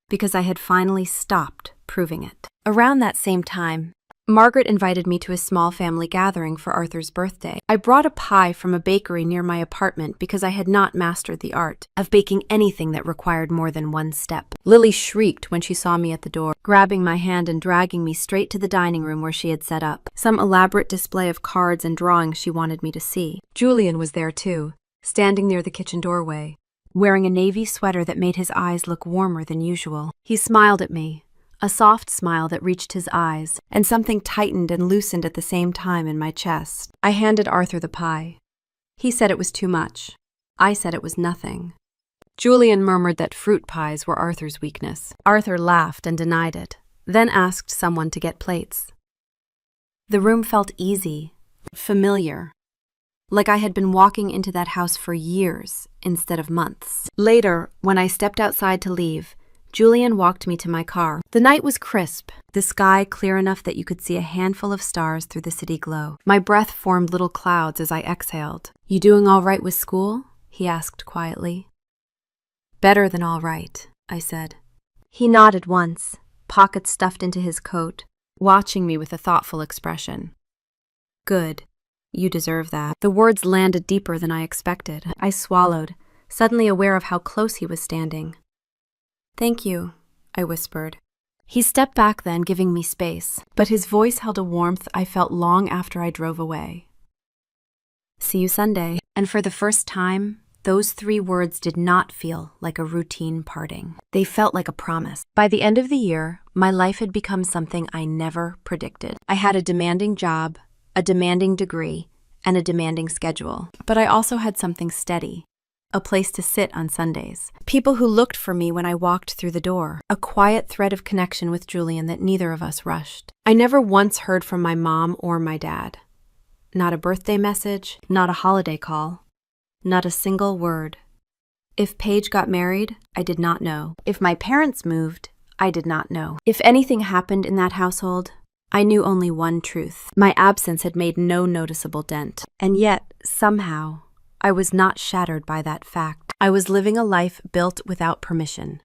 because I had finally stopped proving it. Around that same time, Margaret invited me to a small family gathering for Arthur's birthday. I brought a pie from a bakery near my apartment because I had not mastered the art of baking anything that required more than one step. Lily shrieked when she saw me at the door, grabbing my hand and dragging me straight to the dining room where she had set up some elaborate display of cards and drawings she wanted me to see. Julian was there too, standing near the kitchen doorway, wearing a navy sweater that made his eyes look warmer than usual. He smiled at me, a soft smile that reached his eyes, and something tightened and loosened at the same time in my chest. I handed Arthur the pie. He said it was too much. I said it was nothing. Julian murmured that fruit pies were Arthur's weakness. Arthur laughed and denied it, then asked someone to get plates. The room felt easy, familiar, like I had been walking into that house for years instead of months. Later, when I stepped outside to leave, Julian walked me to my car. The night was crisp, the sky clear enough that you could see a handful of stars through the city glow. My breath formed little clouds as I exhaled. "You doing all right with school?" he asked quietly. "Better than all right," I said. He nodded once, pockets stuffed into his coat, watching me with a thoughtful expression. "Good. You deserve that." The words landed deeper than I expected. I swallowed, suddenly aware of how close he was standing. "Thank you," I whispered. He stepped back then, giving me space, but his voice held a warmth I felt long after I drove away. "See you Sunday." And for the first time, those 3 words did not feel like a routine parting. They felt like a promise. By the end of the year, my life had become something I never predicted. I had a demanding job, a demanding degree, and a demanding schedule. But I also had something steady. A place to sit on Sundays. People who looked for me when I walked through the door. A quiet thread of connection with Julian that neither of us rushed. I never once heard from my mom or my dad. Not a birthday message, not a holiday call, not a single word. If Paige got married, I did not know. If my parents moved, I did not know. If anything happened in that household, I knew only one truth. My absence had made no noticeable dent. And yet, somehow, I was not shattered by that fact. I was living a life built without permission,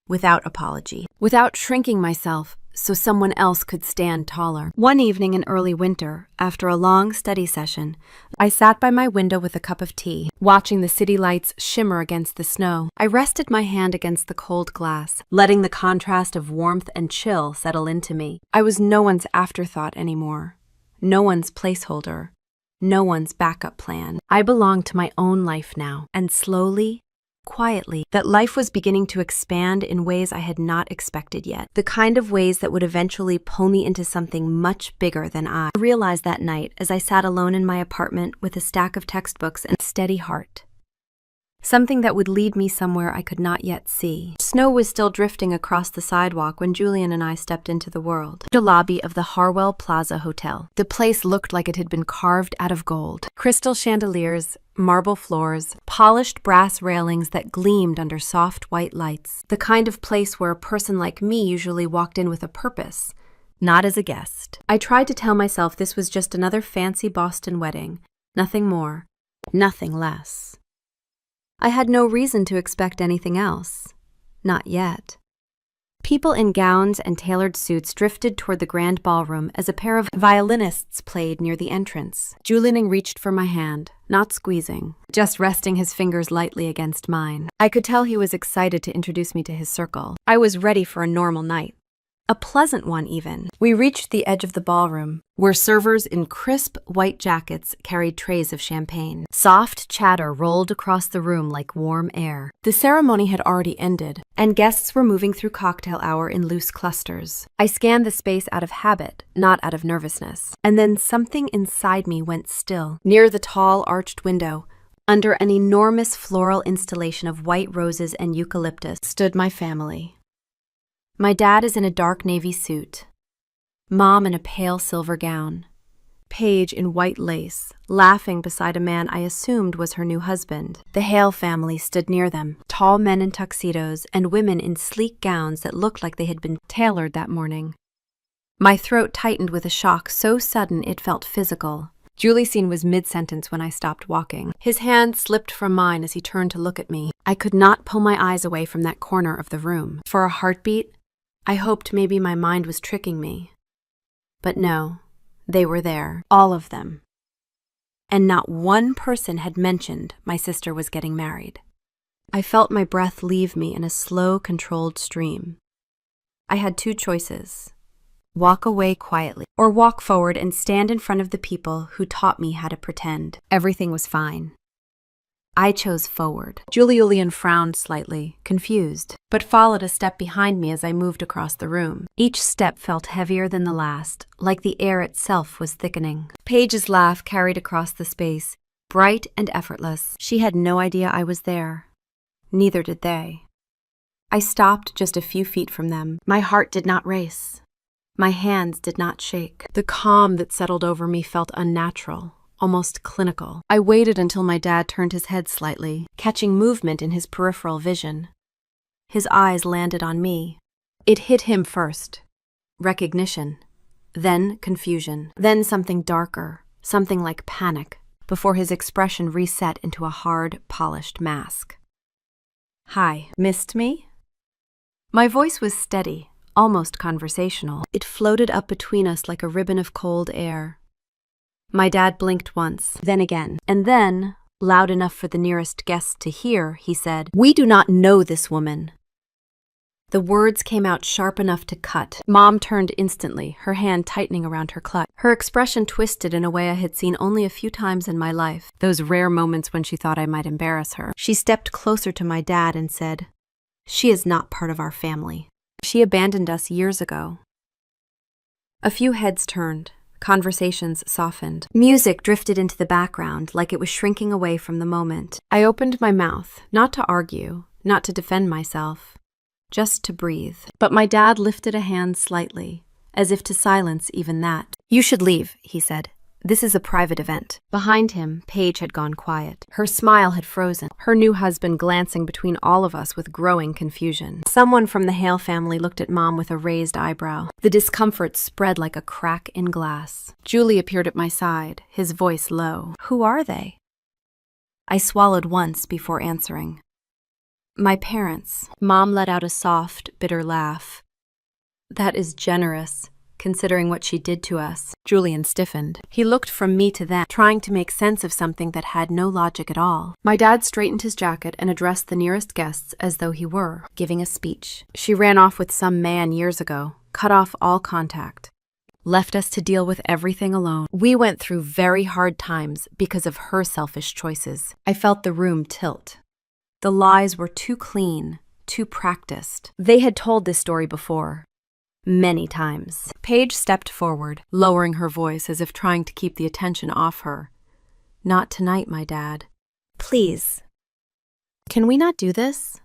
without apology, without shrinking myself so someone else could stand taller. One evening in early winter, after a long study session, I sat by my window with a cup of tea, watching the city lights shimmer against the snow. I rested my hand against the cold glass, letting the contrast of warmth and chill settle into me. I was no one's afterthought anymore, no one's placeholder. No one's backup plan. I belonged to my own life now, and slowly, quietly, that life was beginning to expand in ways I had not expected yet. The kind of ways that would eventually pull me into something much bigger than I realized that night as I sat alone in my apartment with a stack of textbooks and a steady heart. Something that would lead me somewhere I could not yet see. Snow was still drifting across the sidewalk when Julian and I stepped into the world. The lobby of the Harwell Plaza Hotel. The place looked like it had been carved out of gold. Crystal chandeliers, marble floors, polished brass railings that gleamed under soft white lights. The kind of place where a person like me usually walked in with a purpose, not as a guest. I tried to tell myself this was just another fancy Boston wedding. Nothing more, nothing less. I had no reason to expect anything else. Not yet. People in gowns and tailored suits drifted toward the grand ballroom as a pair of violinists played near the entrance. Julian reached for my hand, not squeezing, just resting his fingers lightly against mine. I could tell he was excited to introduce me to his circle. I was ready for a normal night. A pleasant one, even. We reached the edge of the ballroom, where servers in crisp white jackets carried trays of champagne. Soft chatter rolled across the room like warm air. The ceremony had already ended, and guests were moving through cocktail hour in loose clusters. I scanned the space out of habit, not out of nervousness. And then something inside me went still. Near the tall, arched window, under an enormous floral installation of white roses and eucalyptus, stood my family. My dad is in a dark navy suit. Mom in a pale silver gown. Paige in white lace, laughing beside a man I assumed was her new husband. The Hale family stood near them, tall men in tuxedos and women in sleek gowns that looked like they had been tailored that morning. My throat tightened with a shock so sudden it felt physical. Julian was mid-sentence when I stopped walking. His hand slipped from mine as he turned to look at me. I could not pull my eyes away from that corner of the room. For a heartbeat, I hoped maybe my mind was tricking me. But no, they were there, all of them. And not one person had mentioned my sister was getting married. I felt my breath leave me in a slow, controlled stream. I had two choices: walk away quietly, or walk forward and stand in front of the people who taught me how to pretend everything was fine. I chose forward. Julian frowned slightly, confused, but followed a step behind me as I moved across the room. Each step felt heavier than the last, like the air itself was thickening. Paige's laugh carried across the space, bright and effortless. She had no idea I was there. Neither did they. I stopped just a few feet from them. My heart did not race. My hands did not shake. The calm that settled over me felt unnatural, almost clinical. I waited until my dad turned his head slightly, catching movement in his peripheral vision. His eyes landed on me. It hit him first. Recognition. Then confusion. Then something darker, something like panic, before his expression reset into a hard, polished mask. "Hi, missed me?" My voice was steady, almost conversational. It floated up between us like a ribbon of cold air. My dad blinked once, then again, and then, loud enough for the nearest guest to hear, he said, "We do not know this woman." The words came out sharp enough to cut. Mom turned instantly, her hand tightening around her clutch. Her expression twisted in a way I had seen only a few times in my life, those rare moments when she thought I might embarrass her. She stepped closer to my dad and said, "She is not part of our family. She abandoned us years ago." A few heads turned. Conversations softened. Music drifted into the background like it was shrinking away from the moment. I opened my mouth, not to argue, not to defend myself, just to breathe. But my dad lifted a hand slightly, as if to silence even that. "You should leave," he said. "This is a private event." Behind him, Paige had gone quiet. Her smile had frozen, her new husband glancing between all of us with growing confusion. Someone from the Hale family looked at Mom with a raised eyebrow. The discomfort spread like a crack in glass. Julie appeared at my side, his voice low. "Who are they?" I swallowed once before answering. "My parents." Mom let out a soft, bitter laugh. "That is generous, considering what she did to us." Julian stiffened. He looked from me to them, trying to make sense of something that had no logic at all. My dad straightened his jacket and addressed the nearest guests as though he were giving a speech. "She ran off with some man years ago, cut off all contact, left us to deal with everything alone. We went through very hard times because of her selfish choices." I felt the room tilt. The lies were too clean, too practiced. They had told this story before. Many times. Paige stepped forward, lowering her voice as if trying to keep the attention off her. "Not tonight, my dad. Please. Can we not do this?"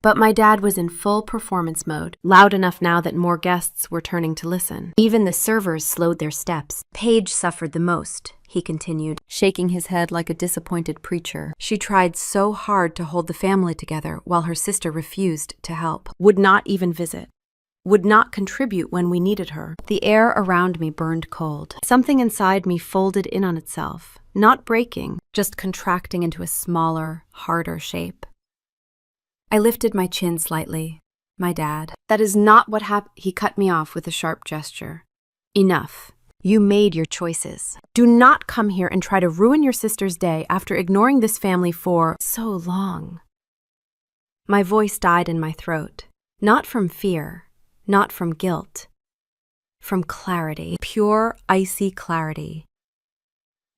But my dad was in full performance mode, loud enough now that more guests were turning to listen. Even the servers slowed their steps. "Paige suffered the most," he continued, shaking his head like a disappointed preacher. "She tried so hard to hold the family together while her sister refused to help, would not even visit, would not contribute when we needed her." The air around me burned cold. Something inside me folded in on itself, not breaking, just contracting into a smaller, harder shape. I lifted my chin slightly. "My dad, that is not what happened." He cut me off with a sharp gesture. "Enough. You made your choices. Do not come here and try to ruin your sister's day after ignoring this family for so long." My voice died in my throat, not from fear, not from guilt, from clarity, pure, icy clarity.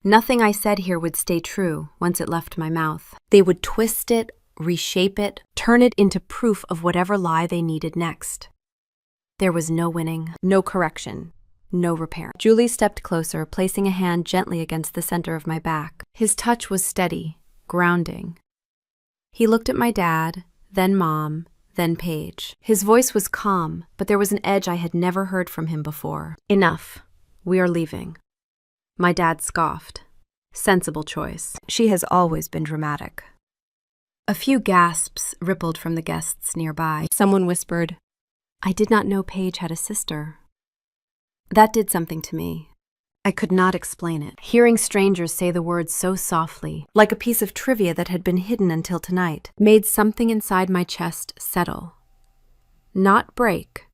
Nothing I said here would stay true once it left my mouth. They would twist it, reshape it, turn it into proof of whatever lie they needed next. There was no winning, no correction, no repair. Julie stepped closer, placing a hand gently against the center of my back. His touch was steady, grounding. He looked at my dad, then Mom, then Paige. His voice was calm, but there was an edge I had never heard from him before. "Enough. We are leaving." My dad scoffed. "Sensible choice. She has always been dramatic." A few gasps rippled from the guests nearby. Someone whispered, "I did not know Paige had a sister." That did something to me. I could not explain it. Hearing strangers say the words so softly, like a piece of trivia that had been hidden until tonight, made something inside my chest settle. Not break.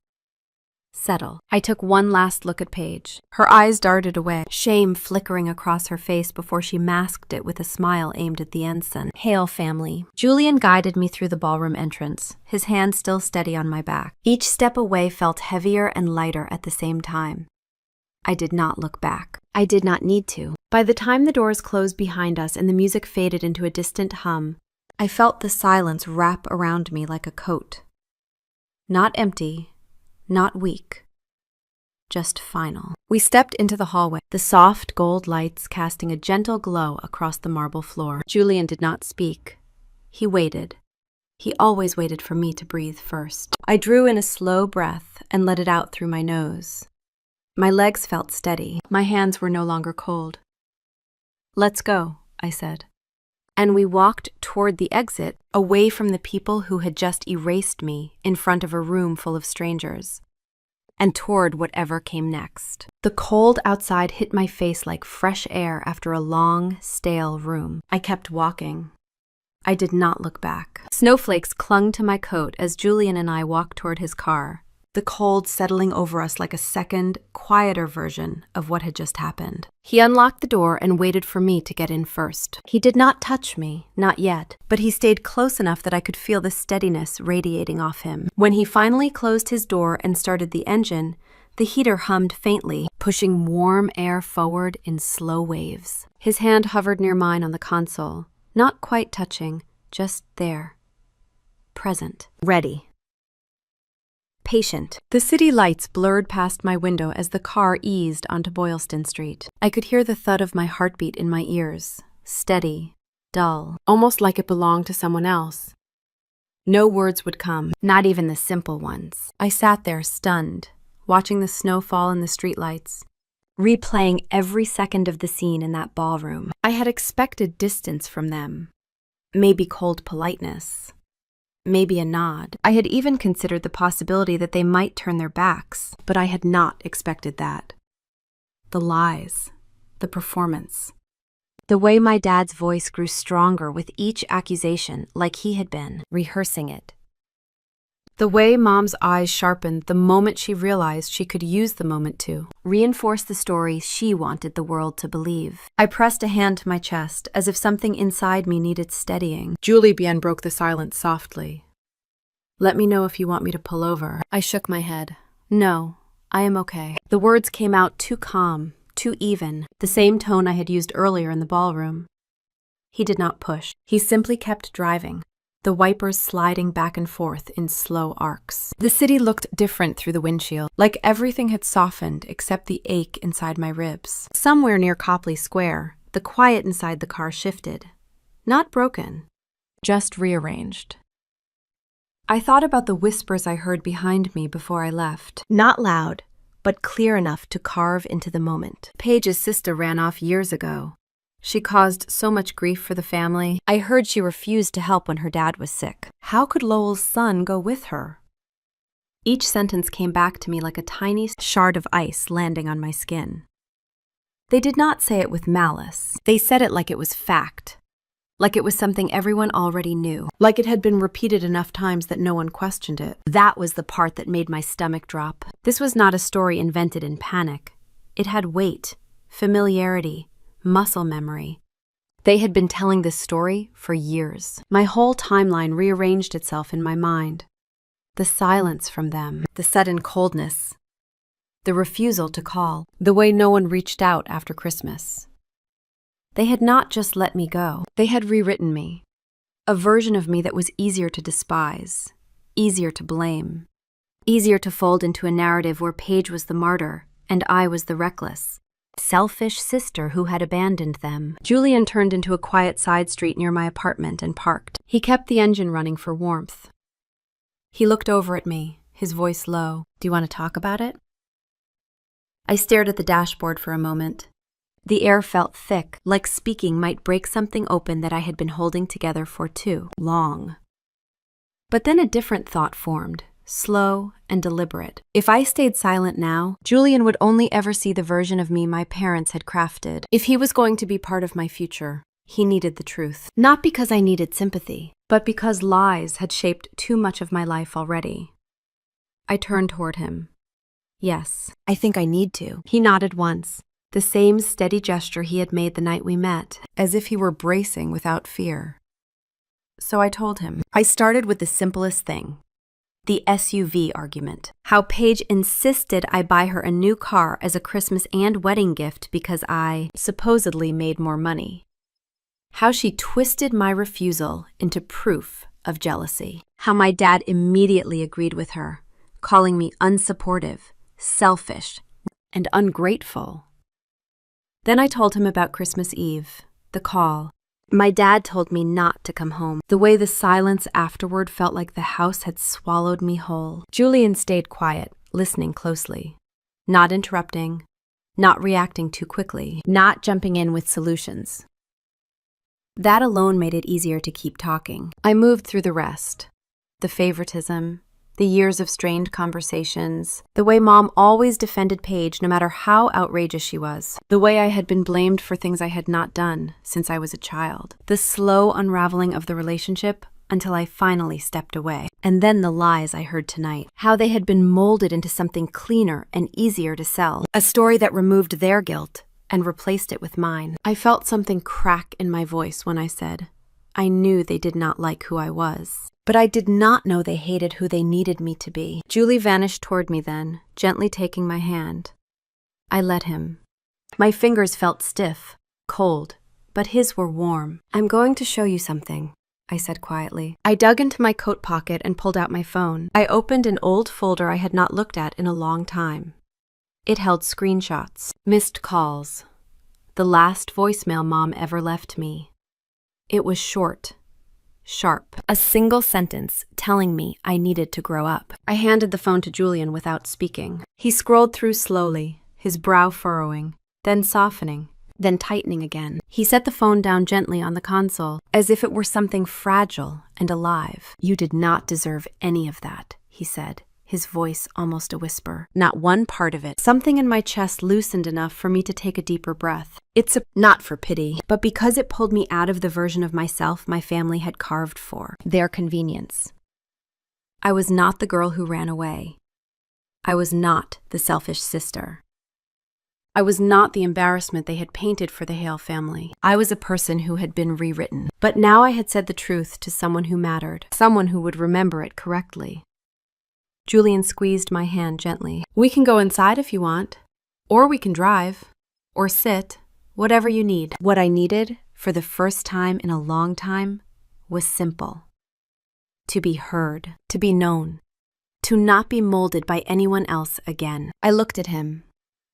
Settle. I took one last look at Paige. Her eyes darted away, shame flickering across her face before she masked it with a smile aimed at the ensign. Hail, family. Julian guided me through the ballroom entrance, his hand still steady on my back. Each step away felt heavier and lighter at the same time. I did not look back. I did not need to. By the time the doors closed behind us and the music faded into a distant hum, I felt the silence wrap around me like a coat. Not empty, not weak, just final. We stepped into the hallway, the soft gold lights casting a gentle glow across the marble floor. Julian did not speak. He waited. He always waited for me to breathe first. I drew in a slow breath and let it out through my nose. My legs felt steady. My hands were no longer cold. "Let's go," I said. And we walked toward the exit, away from the people who had just erased me in front of a room full of strangers, and toward whatever came next. The cold outside hit my face like fresh air after a long, stale room. I kept walking. I did not look back. Snowflakes clung to my coat as Julian and I walked toward his car, the cold settling over us like a second, quieter version of what had just happened. He unlocked the door and waited for me to get in first. He did not touch me, not yet, but he stayed close enough that I could feel the steadiness radiating off him. When he finally closed his door and started the engine, the heater hummed faintly, pushing warm air forward in slow waves. His hand hovered near mine on the console, not quite touching, just there. Present. Ready. Patient. The city lights blurred past my window as the car eased onto Boylston Street. I could hear the thud of my heartbeat in my ears, steady, dull, almost like it belonged to someone else. No words would come, not even the simple ones. I sat there stunned, watching the snow fall in the streetlights, replaying every second of the scene in that ballroom. I had expected distance from them, maybe cold politeness. Maybe a nod. I had even considered the possibility that they might turn their backs, but I had not expected that. The lies, the performance. The way my dad's voice grew stronger with each accusation, like he had been rehearsing it. The way Mom's eyes sharpened the moment she realized she could use the moment to reinforce the story she wanted the world to believe. I pressed a hand to my chest, as if something inside me needed steadying. Julie Bien broke the silence softly. "Let me know if you want me to pull over." I shook my head. "No, I am okay." The words came out too calm, too even, the same tone I had used earlier in the ballroom. He did not push. He simply kept driving, the wipers sliding back and forth in slow arcs. The city looked different through the windshield, like everything had softened except the ache inside my ribs. Somewhere near Copley Square, the quiet inside the car shifted. Not broken, just rearranged. I thought about the whispers I heard behind me before I left. Not loud, but clear enough to carve into the moment. Paige's sister ran off years ago. She caused so much grief for the family. I heard she refused to help when her dad was sick. How could Lowell's son go with her? Each sentence came back to me like a tiny shard of ice landing on my skin. They did not say it with malice. They said it like it was fact. Like it was something everyone already knew. Like it had been repeated enough times that no one questioned it. That was the part that made my stomach drop. This was not a story invented in panic. It had weight, familiarity, muscle memory. They had been telling this story for years. My whole timeline rearranged itself in my mind. The silence from them, the sudden coldness, the refusal to call, the way no one reached out after Christmas. They had not just let me go. They had rewritten me. A version of me that was easier to despise, easier to blame, easier to fold into a narrative where Paige was the martyr and I was the reckless, selfish sister who had abandoned them. Julian turned into a quiet side street near my apartment and parked. He kept the engine running for warmth. He looked over at me, his voice low. "Do you want to talk about it?" I stared at the dashboard for a moment. The air felt thick, like speaking might break something open that I had been holding together for too long. But then a different thought formed, slow, and deliberate. If I stayed silent now, Julian would only ever see the version of me my parents had crafted. If he was going to be part of my future, he needed the truth. Not because I needed sympathy, but because lies had shaped too much of my life already. I turned toward him. Yes, I think I need to. He nodded once, the same steady gesture he had made the night we met, as if he were bracing without fear. So I told him. I started with the simplest thing. The SUV argument. How Paige insisted I buy her a new car as a Christmas and wedding gift because I supposedly made more money. How she twisted my refusal into proof of jealousy. How my dad immediately agreed with her, calling me unsupportive, selfish, and ungrateful. Then I told him about Christmas Eve, the call. My dad told me not to come home. The way the silence afterward felt like the house had swallowed me whole. Julian stayed quiet, listening closely. Not interrupting, not reacting too quickly, not jumping in with solutions. That alone made it easier to keep talking. I moved through the rest. The favoritism, the years of strained conversations, the way Mom always defended Paige no matter how outrageous she was, the way I had been blamed for things I had not done since I was a child, the slow unraveling of the relationship until I finally stepped away, and then the lies I heard tonight, how they had been molded into something cleaner and easier to sell, a story that removed their guilt and replaced it with mine. I felt something crack in my voice when I said, I knew they did not like who I was. But I did not know they hated who they needed me to be. Julie vanished toward me then, gently taking my hand. I let him. My fingers felt stiff, cold, but his were warm. I'm going to show you something, I said quietly. I dug into my coat pocket and pulled out my phone. I opened an old folder I had not looked at in a long time. It held screenshots, missed calls, the last voicemail Mom ever left me. It was short, sharp, a single sentence telling me I needed to grow up. I handed the phone to Julian without speaking. He scrolled through slowly, his brow furrowing, then softening, then tightening again. He set the phone down gently on the console, as if it were something fragile and alive. You did not deserve any of that, he said, his voice almost a whisper. Not one part of it. Something in my chest loosened enough for me to take a deeper breath. Not for pity, but because it pulled me out of the version of myself my family had carved for their convenience. I was not the girl who ran away. I was not the selfish sister. I was not the embarrassment they had painted for the Hale family. I was a person who had been rewritten. But now I had said the truth to someone who mattered, someone who would remember it correctly. Julian squeezed my hand gently. We can go inside if you want, or we can drive, or sit, whatever you need. What I needed, for the first time in a long time, was simple. To be heard, to be known, to not be molded by anyone else again. I looked at him,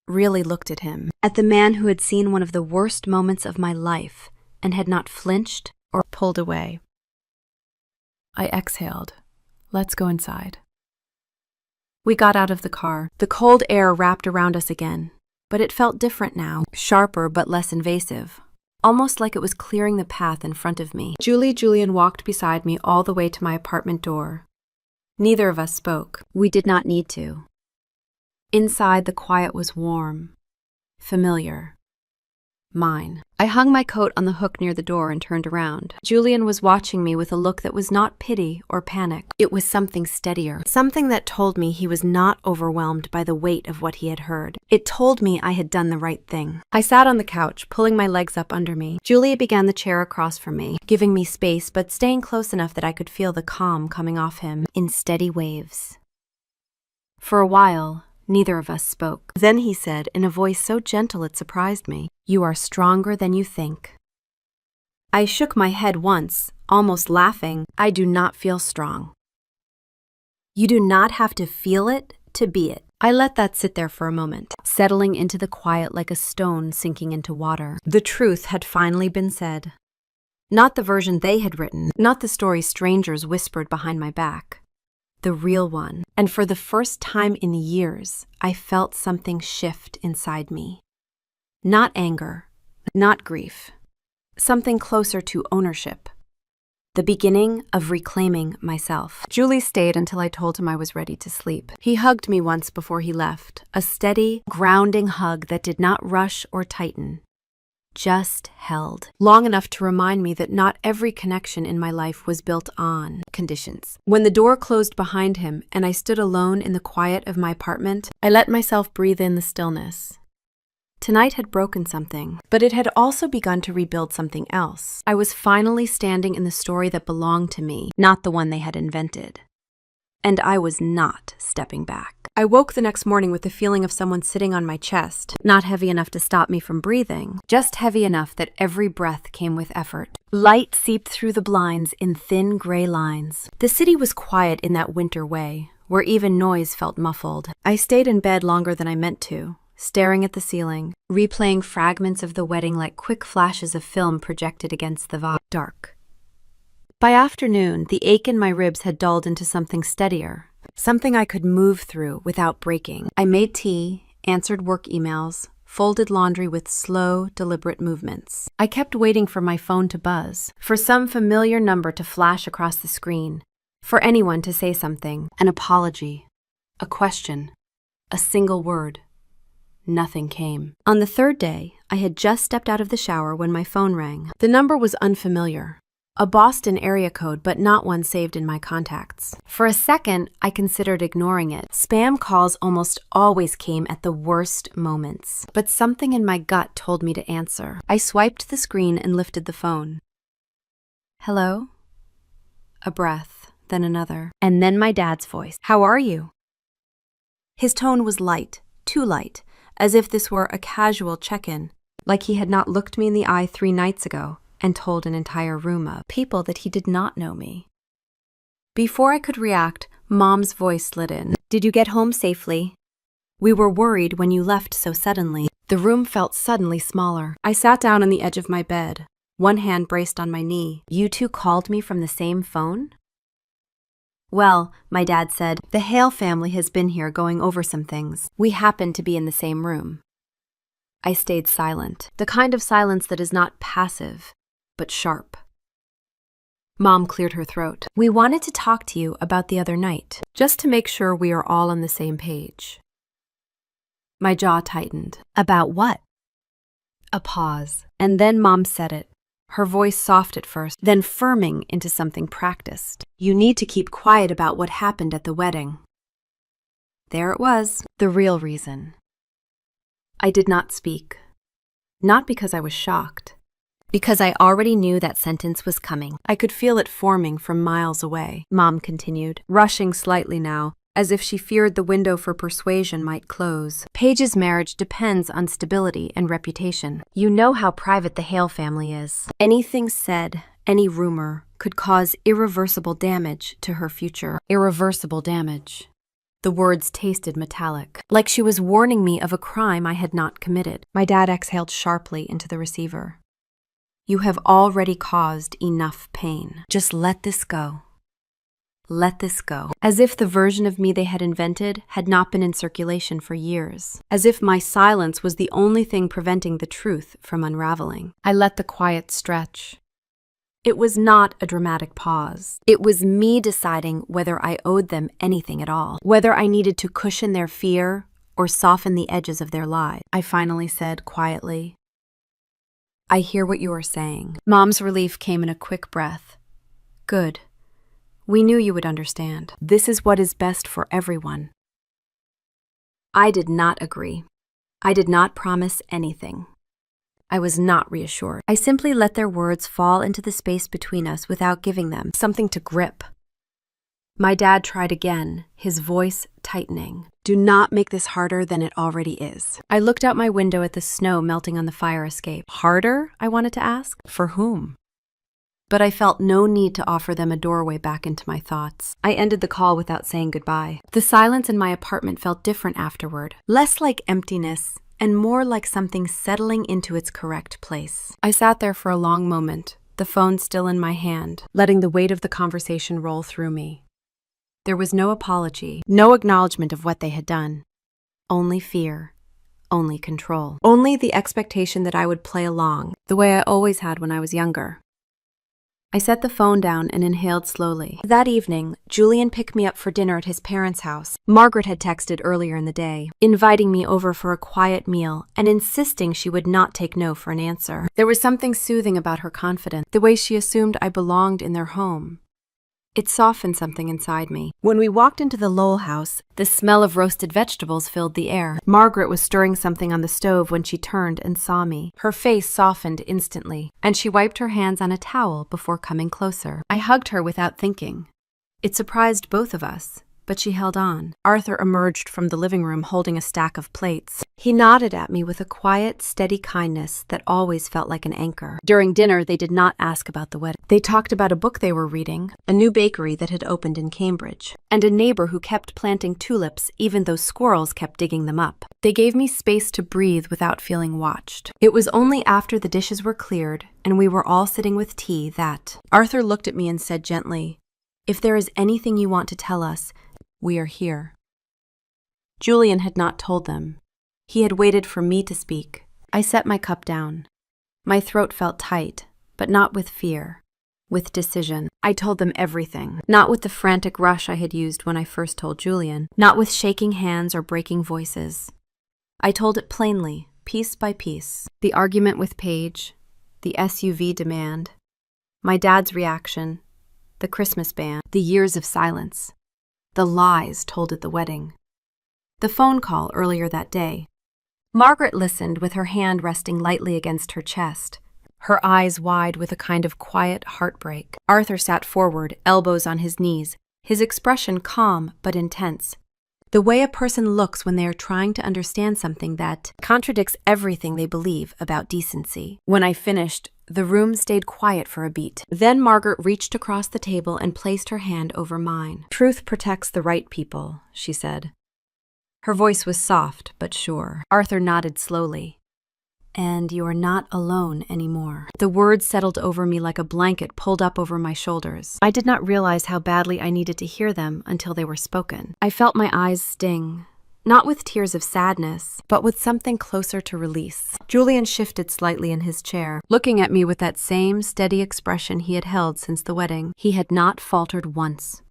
really looked at him, at the man who had seen one of the worst moments of my life and had not flinched or pulled away. I exhaled. Let's go inside. We got out of the car. The cold air wrapped around us again, but it felt different now, sharper but less invasive, almost like it was clearing the path in front of me. Julian walked beside me all the way to my apartment door. Neither of us spoke. We did not need to. Inside, the quiet was warm, familiar. Mine. I hung my coat on the hook near the door and turned around. Julian was watching me with a look that was not pity or panic. It was something steadier, something that told me he was not overwhelmed by the weight of what he had heard. It told me I had done the right thing. I sat on the couch, pulling my legs up under me. Julia began the chair across from me, giving me space but staying close enough that I could feel the calm coming off him in steady waves. For a while, neither of us spoke. Then he said, in a voice so gentle it surprised me, "You are stronger than you think." I shook my head once, almost laughing. I do not feel strong. You do not have to feel it to be it. I let that sit there for a moment, settling into the quiet like a stone sinking into water. The truth had finally been said. Not the version they had written, not the story strangers whispered behind my back. The real one. And for the first time in years, I felt something shift inside me. Not anger, not grief. Something closer to ownership. The beginning of reclaiming myself. Julie stayed until I told him I was ready to sleep. He hugged me once before he left, a steady, grounding hug that did not rush or tighten. Just held, long enough to remind me that not every connection in my life was built on conditions. When the door closed behind him and I stood alone in the quiet of my apartment, I let myself breathe in the stillness. Tonight had broken something, but it had also begun to rebuild something else. I was finally standing in the story that belonged to me, not the one they had invented. And I was not stepping back. I woke the next morning with the feeling of someone sitting on my chest, not heavy enough to stop me from breathing, just heavy enough that every breath came with effort. Light seeped through the blinds in thin gray lines. The city was quiet in that winter way, where even noise felt muffled. I stayed in bed longer than I meant to, staring at the ceiling, replaying fragments of the wedding like quick flashes of film projected against the dark. By afternoon, the ache in my ribs had dulled into something steadier, something I could move through without breaking. I made tea, answered work emails, folded laundry with slow, deliberate movements. I kept waiting for my phone to buzz, for some familiar number to flash across the screen, for anyone to say something, an apology, a question, a single word. Nothing came. On the third day, I had just stepped out of the shower when my phone rang. The number was unfamiliar. A Boston area code, but not one saved in my contacts. For a second, I considered ignoring it. Spam calls almost always came at the worst moments, but something in my gut told me to answer. I swiped the screen and lifted the phone. Hello? A breath, then another, and then my dad's voice. How are you? His tone was light, too light, as if this were a casual check-in, like he had not looked me in the eye 3 nights ago and told an entire room of people that he did not know me. Before I could react, Mom's voice slid in. Did you get home safely? We were worried when you left so suddenly. The room felt suddenly smaller. I sat down on the edge of my bed, one hand braced on my knee. You two called me from the same phone? Well, my dad said, the Hale family has been here going over some things. We happened to be in the same room. I stayed silent, the kind of silence that is not passive, but sharp. Mom cleared her throat. We wanted to talk to you about the other night, just to make sure we are all on the same page. My jaw tightened. About what? A pause. And then Mom said it, her voice soft at first, then firming into something practiced. You need to keep quiet about what happened at the wedding. There it was, the real reason. I did not speak. Not because I was shocked. Because I already knew that sentence was coming. I could feel it forming from miles away. Mom continued, rushing slightly now, as if she feared the window for persuasion might close. Paige's marriage depends on stability and reputation. You know how private the Hale family is. Anything said, any rumor, could cause irreversible damage to her future. Irreversible damage. The words tasted metallic, like she was warning me of a crime I had not committed. My dad exhaled sharply into the receiver. You have already caused enough pain. Just let this go. Let this go. As if the version of me they had invented had not been in circulation for years. As if my silence was the only thing preventing the truth from unraveling. I let the quiet stretch. It was not a dramatic pause. It was me deciding whether I owed them anything at all. Whether I needed to cushion their fear or soften the edges of their lives. I finally said quietly, I hear what you are saying. Mom's relief came in a quick breath. Good. We knew you would understand. This is what is best for everyone. I did not agree. I did not promise anything. I was not reassured. I simply let their words fall into the space between us without giving them something to grip. My dad tried again, his voice tightening. Do not make this harder than it already is. I looked out my window at the snow melting on the fire escape. Harder, I wanted to ask. For whom? But I felt no need to offer them a doorway back into my thoughts. I ended the call without saying goodbye. The silence in my apartment felt different afterward. Less like emptiness and more like something settling into its correct place. I sat there for a long moment, the phone still in my hand, letting the weight of the conversation roll through me. There was no apology, no acknowledgement of what they had done. Only fear, only control. Only the expectation that I would play along, the way I always had when I was younger. I set the phone down and inhaled slowly. That evening, Julian picked me up for dinner at his parents' house. Margaret had texted earlier in the day, inviting me over for a quiet meal and insisting she would not take no for an answer. There was something soothing about her confidence, the way she assumed I belonged in their home. It softened something inside me. When we walked into the Lowell house, the smell of roasted vegetables filled the air. Margaret was stirring something on the stove when she turned and saw me. Her face softened instantly, and she wiped her hands on a towel before coming closer. I hugged her without thinking. It surprised both of us, but she held on. Arthur emerged from the living room holding a stack of plates. He nodded at me with a quiet, steady kindness that always felt like an anchor. During dinner, they did not ask about the wedding. They talked about a book they were reading, a new bakery that had opened in Cambridge, and a neighbor who kept planting tulips even though squirrels kept digging them up. They gave me space to breathe without feeling watched. It was only after the dishes were cleared and we were all sitting with tea that Arthur looked at me and said gently, "If there is anything you want to tell us, we are here." Julian had not told them. He had waited for me to speak. I set my cup down. My throat felt tight, but not with fear, with decision. I told them everything, not with the frantic rush I had used when I first told Julian, not with shaking hands or breaking voices. I told it plainly, piece by piece. The argument with Paige, the SUV demand, my dad's reaction, the Christmas ban, the years of silence. The lies told at the wedding. The phone call earlier that day. Margaret listened with her hand resting lightly against her chest, her eyes wide with a kind of quiet heartbreak. Arthur sat forward, elbows on his knees, his expression calm but intense. The way a person looks when they are trying to understand something that contradicts everything they believe about decency. When I finished, the room stayed quiet for a beat. Then Margaret reached across the table and placed her hand over mine. "Truth protects the right people," she said. Her voice was soft but sure. Arthur nodded slowly. "And you are not alone anymore." The words settled over me like a blanket pulled up over my shoulders. I did not realize how badly I needed to hear them until they were spoken. I felt my eyes sting. Not with tears of sadness, but with something closer to release. Julian shifted slightly in his chair, looking at me with that same steady expression he had held since the wedding. He had not faltered once.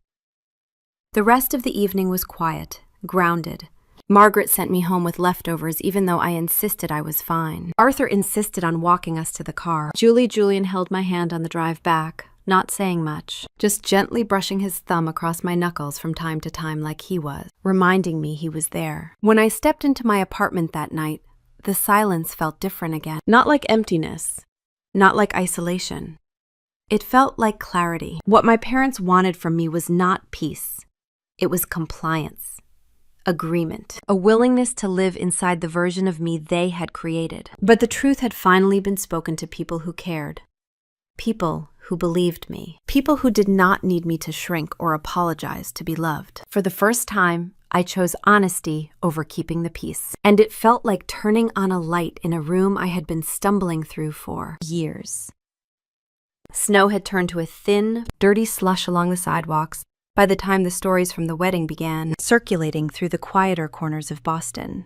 The rest of the evening was quiet, grounded. Margaret sent me home with leftovers even though I insisted I was fine. Arthur insisted on walking us to the car. Julian held my hand on the drive back, not saying much, just gently brushing his thumb across my knuckles from time to time like he was, reminding me he was there. When I stepped into my apartment that night, the silence felt different again. Not like emptiness, not like isolation. It felt like clarity. What my parents wanted from me was not peace. It was compliance, agreement, a willingness to live inside the version of me they had created. But the truth had finally been spoken to people who cared. People who believed me. People who did not need me to shrink or apologize to be loved. For the first time, I chose honesty over keeping the peace. And it felt like turning on a light in a room I had been stumbling through for years. Snow had turned to a thin, dirty slush along the sidewalks by the time the stories from the wedding began circulating through the quieter corners of Boston.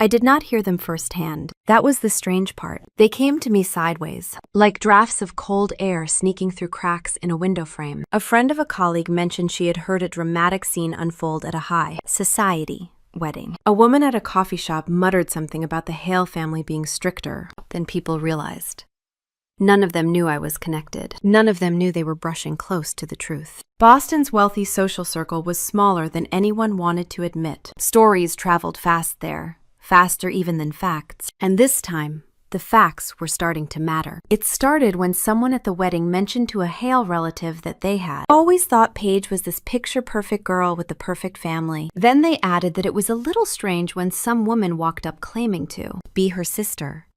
I did not hear them firsthand. That was the strange part. They came to me sideways, like drafts of cold air sneaking through cracks in a window frame. A friend of a colleague mentioned she had heard a dramatic scene unfold at a high society wedding. A woman at a coffee shop muttered something about the Hale family being stricter than people realized. None of them knew I was connected. None of them knew they were brushing close to the truth. Boston's wealthy social circle was smaller than anyone wanted to admit. Stories traveled fast there, faster even than facts. And this time, the facts were starting to matter. It started when someone at the wedding mentioned to a Hale relative that they had always thought Paige was this picture-perfect girl with the perfect family. Then they added that it was a little strange when some woman walked up claiming to be her sister.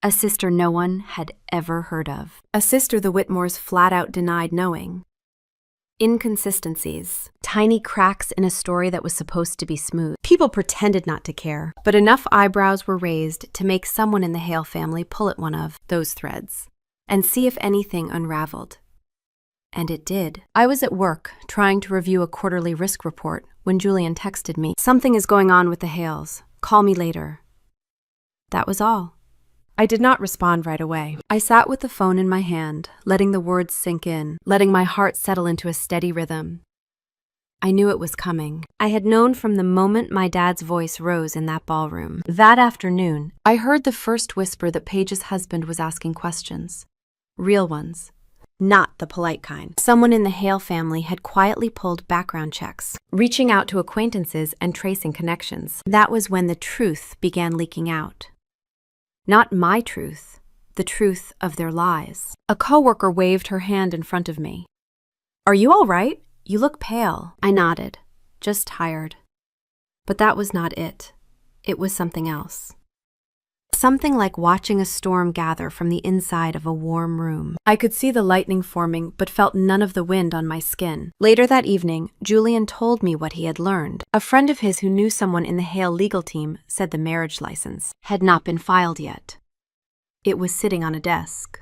A sister no one had ever heard of. A sister the Whitmores flat out denied knowing. Inconsistencies. Tiny cracks in a story that was supposed to be smooth. People pretended not to care, but enough eyebrows were raised to make someone in the Hale family pull at one of those threads and see if anything unraveled. And it did. I was at work, trying to review a quarterly risk report when Julian texted me, "Something is going on with the Hales. Call me later." That was all. I did not respond right away. I sat with the phone in my hand, letting the words sink in, letting my heart settle into a steady rhythm. I knew it was coming. I had known from the moment my dad's voice rose in that ballroom. That afternoon, I heard the first whisper that Paige's husband was asking questions. Real ones. Not the polite kind. Someone in the Hale family had quietly pulled background checks, reaching out to acquaintances and tracing connections. That was when the truth began leaking out. Not my truth, the truth of their lies. A coworker waved her hand in front of me. "Are you all right? You look pale." I nodded, just tired. But that was not it. It was something else. Something like watching a storm gather from the inside of a warm room. I could see the lightning forming, but felt none of the wind on my skin. Later that evening, Julian told me what he had learned. A friend of his who knew someone in the Hale legal team said the marriage license had not been filed yet. It was sitting on a desk,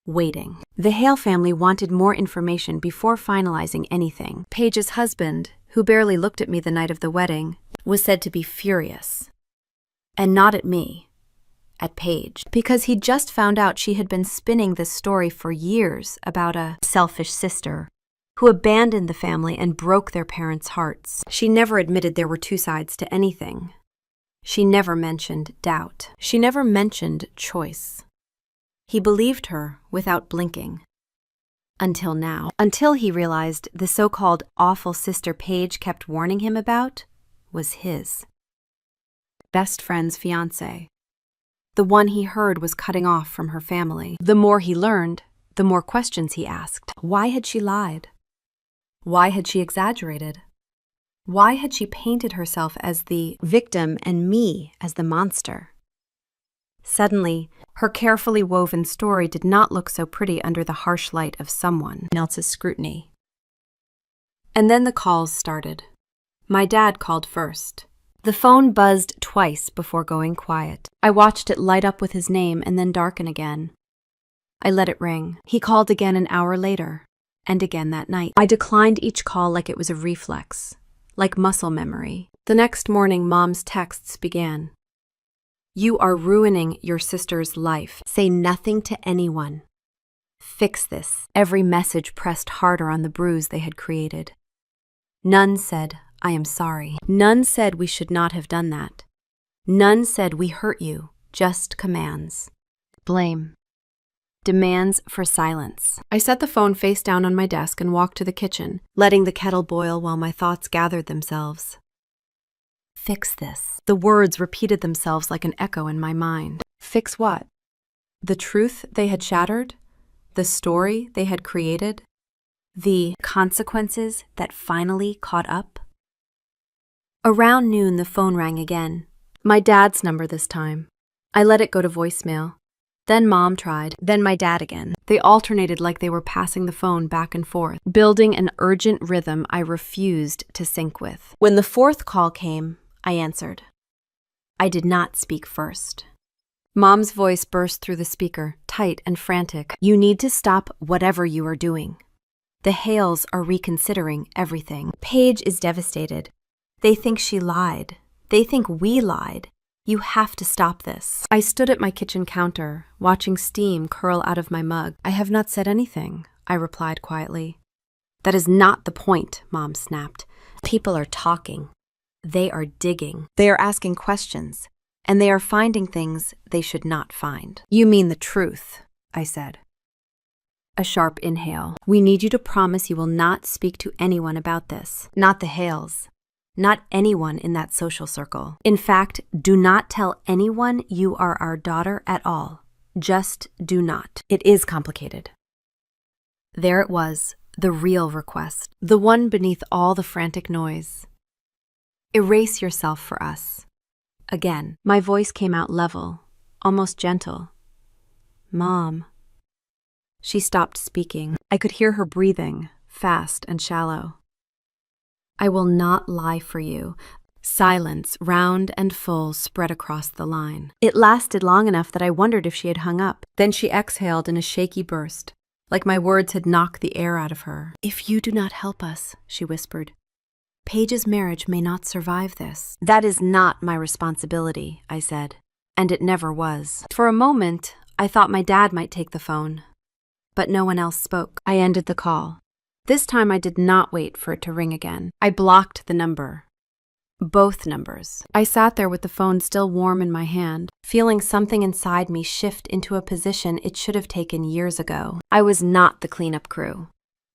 waiting. The Hale family wanted more information before finalizing anything. Paige's husband, who barely looked at me the night of the wedding, was said to be furious. And not at me, at Paige, because he'd just found out she had been spinning this story for years about a selfish sister who abandoned the family and broke their parents' hearts. She never admitted there were two sides to anything. She never mentioned doubt. She never mentioned choice. He believed her without blinking. Until now. Until he realized the so-called awful sister Paige kept warning him about was his best friend's fiancé. The one he heard was cutting off from her family. The more he learned, the more questions he asked. Why had she lied? Why had she exaggerated? Why had she painted herself as the victim and me as the monster? Suddenly, her carefully woven story did not look so pretty under the harsh light of someone else's scrutiny. And then the calls started. My dad called first. The phone buzzed twice before going quiet. I watched it light up with his name and then darken again. I let it ring. He called again an hour later, and again that night. I declined each call like it was a reflex, like muscle memory. The next morning, Mom's texts began. "You are ruining your sister's life. Say nothing to anyone. Fix this." Every message pressed harder on the bruise they had created. None said, "I am sorry." None said we should not have done that. None said we hurt you, just commands. Blame. Demands for silence. I set the phone face down on my desk and walked to the kitchen, letting the kettle boil while my thoughts gathered themselves. Fix this. The words repeated themselves like an echo in my mind. Fix what? The truth they had shattered? The story they had created? The consequences that finally caught up? Around noon, the phone rang again. My dad's number this time. I let it go to voicemail. Then Mom tried, then my dad again. They alternated like they were passing the phone back and forth, building an urgent rhythm I refused to sync with. When the fourth call came, I answered. I did not speak first. Mom's voice burst through the speaker, tight and frantic. "You need to stop whatever you are doing. The Hales are reconsidering everything. Paige is devastated. They think she lied. They think we lied. You have to stop this." I stood at my kitchen counter, watching steam curl out of my mug. "I have not said anything," I replied quietly. "That is not the point," Mom snapped. "People are talking. They are digging. They are asking questions. And they are finding things they should not find." "You mean the truth," I said. A sharp inhale. "We need you to promise you will not speak to anyone about this. Not the Hales. Not anyone in that social circle. In fact, do not tell anyone you are our daughter at all. Just do not. It is complicated." There it was, the real request, the one beneath all the frantic noise. "Erase yourself for us." Again, my voice came out level, almost gentle. "Mom." She stopped speaking. I could hear her breathing, fast and shallow. "I will not lie for you." Silence, round and full, spread across the line. It lasted long enough that I wondered if she had hung up. Then she exhaled in a shaky burst, like my words had knocked the air out of her. "If you do not help us," she whispered, "Paige's marriage may not survive this." "That is not my responsibility," I said. and it never was. For a moment, I thought my dad might take the phone, but no one else spoke. I ended the call. This time I did not wait for it to ring again. I blocked the number. Both numbers. I sat there with the phone still warm in my hand, feeling something inside me shift into a position it should have taken years ago. I was not the cleanup crew.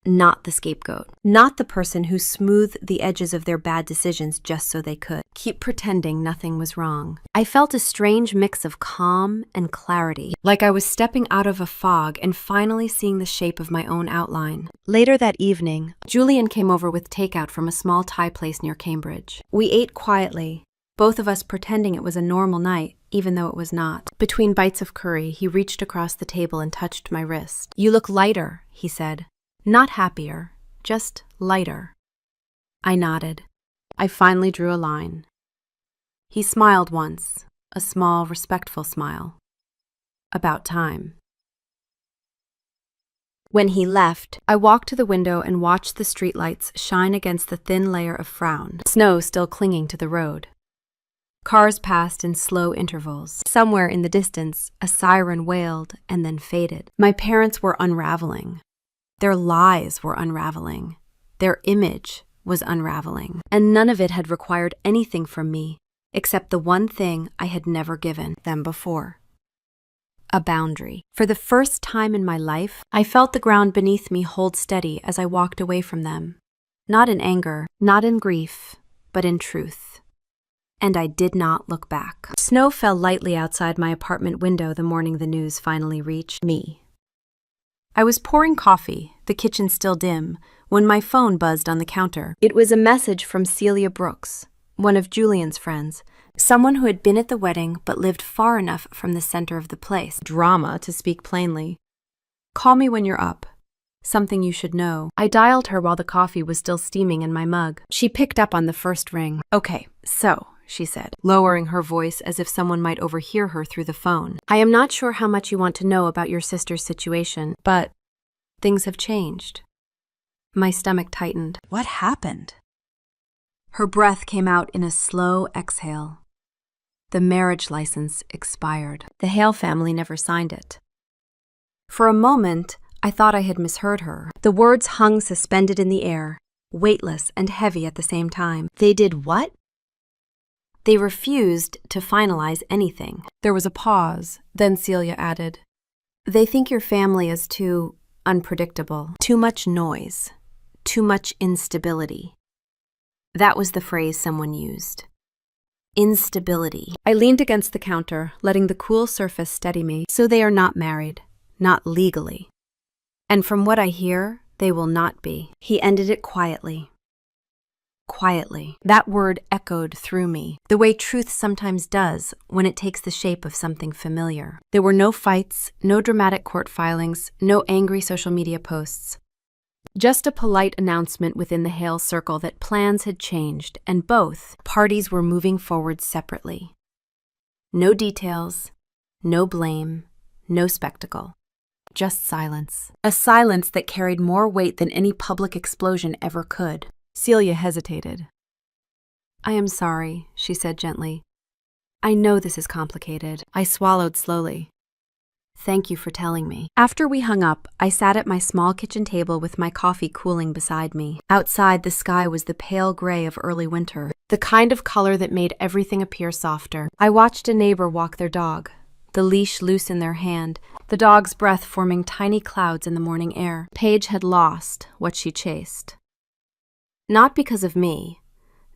Not the scapegoat. Not the person who smoothed the edges of their bad decisions just so they could keep pretending nothing was wrong. I felt a strange mix of calm and clarity, like I was stepping out of a fog and finally seeing the shape of my own outline. Later that evening, Julian came over with takeout from a small Thai place near Cambridge. We ate quietly, both of us pretending it was a normal night, even though it was not. Between bites of curry, he reached across the table and touched my wrist. "You look lighter," he said. "Not happier, just lighter." I nodded. I finally drew a line. He smiled once, a small, respectful smile. About time. When he left, I walked to the window and watched the streetlights shine against the thin layer of frown, snow still clinging to the road. Cars passed in slow intervals. Somewhere in the distance, a siren wailed and then faded. My parents were unraveling. Their lies were unraveling. Their image was unraveling. And none of it had required anything from me, except the one thing I had never given them before. A boundary. For the first time in my life, I felt the ground beneath me hold steady as I walked away from them. Not in anger, not in grief, but in truth. And I did not look back. Snow fell lightly outside my apartment window the morning the news finally reached me. I was pouring coffee, the kitchen still dim, when my phone buzzed on the counter. It was a message from Celia Brooks, one of Julian's friends, someone who had been at the wedding but lived far enough from the center of the place. Drama, to speak plainly. "Call me when you're up. Something you should know." I dialed her while the coffee was still steaming in my mug. She picked up on the first ring. "Okay, so," she said, lowering her voice as if someone might overhear her through the phone. "I am not sure how much you want to know about your sister's situation, but things have changed." My stomach tightened. What happened? Her breath came out in a slow exhale. The marriage license expired. The Hale family never signed it. For a moment, I thought I had misheard her. The words hung suspended in the air, weightless and heavy at the same time. They did what? They refused to finalize anything. There was a pause. Then Celia added, "They think your family is too unpredictable, too much noise, too much instability." That was the phrase someone used. Instability. I leaned against the counter, letting the cool surface steady me. "So they are not married, not legally. And from what I hear, they will not be." He ended it quietly. Quietly. That word echoed through me, the way truth sometimes does when it takes the shape of something familiar. There were no fights, no dramatic court filings, no angry social media posts. Just a polite announcement within the Hale circle that plans had changed and both parties were moving forward separately. No details, no blame, no spectacle. Just silence. A silence that carried more weight than any public explosion ever could. Celia hesitated. "I am sorry," she said gently. "I know this is complicated." I swallowed slowly. "Thank you for telling me." After we hung up, I sat at my small kitchen table with my coffee cooling beside me. Outside, the sky was the pale gray of early winter, the kind of color that made everything appear softer. I watched a neighbor walk their dog, the leash loose in their hand, the dog's breath forming tiny clouds in the morning air. Paige had lost what she chased. Not because of me,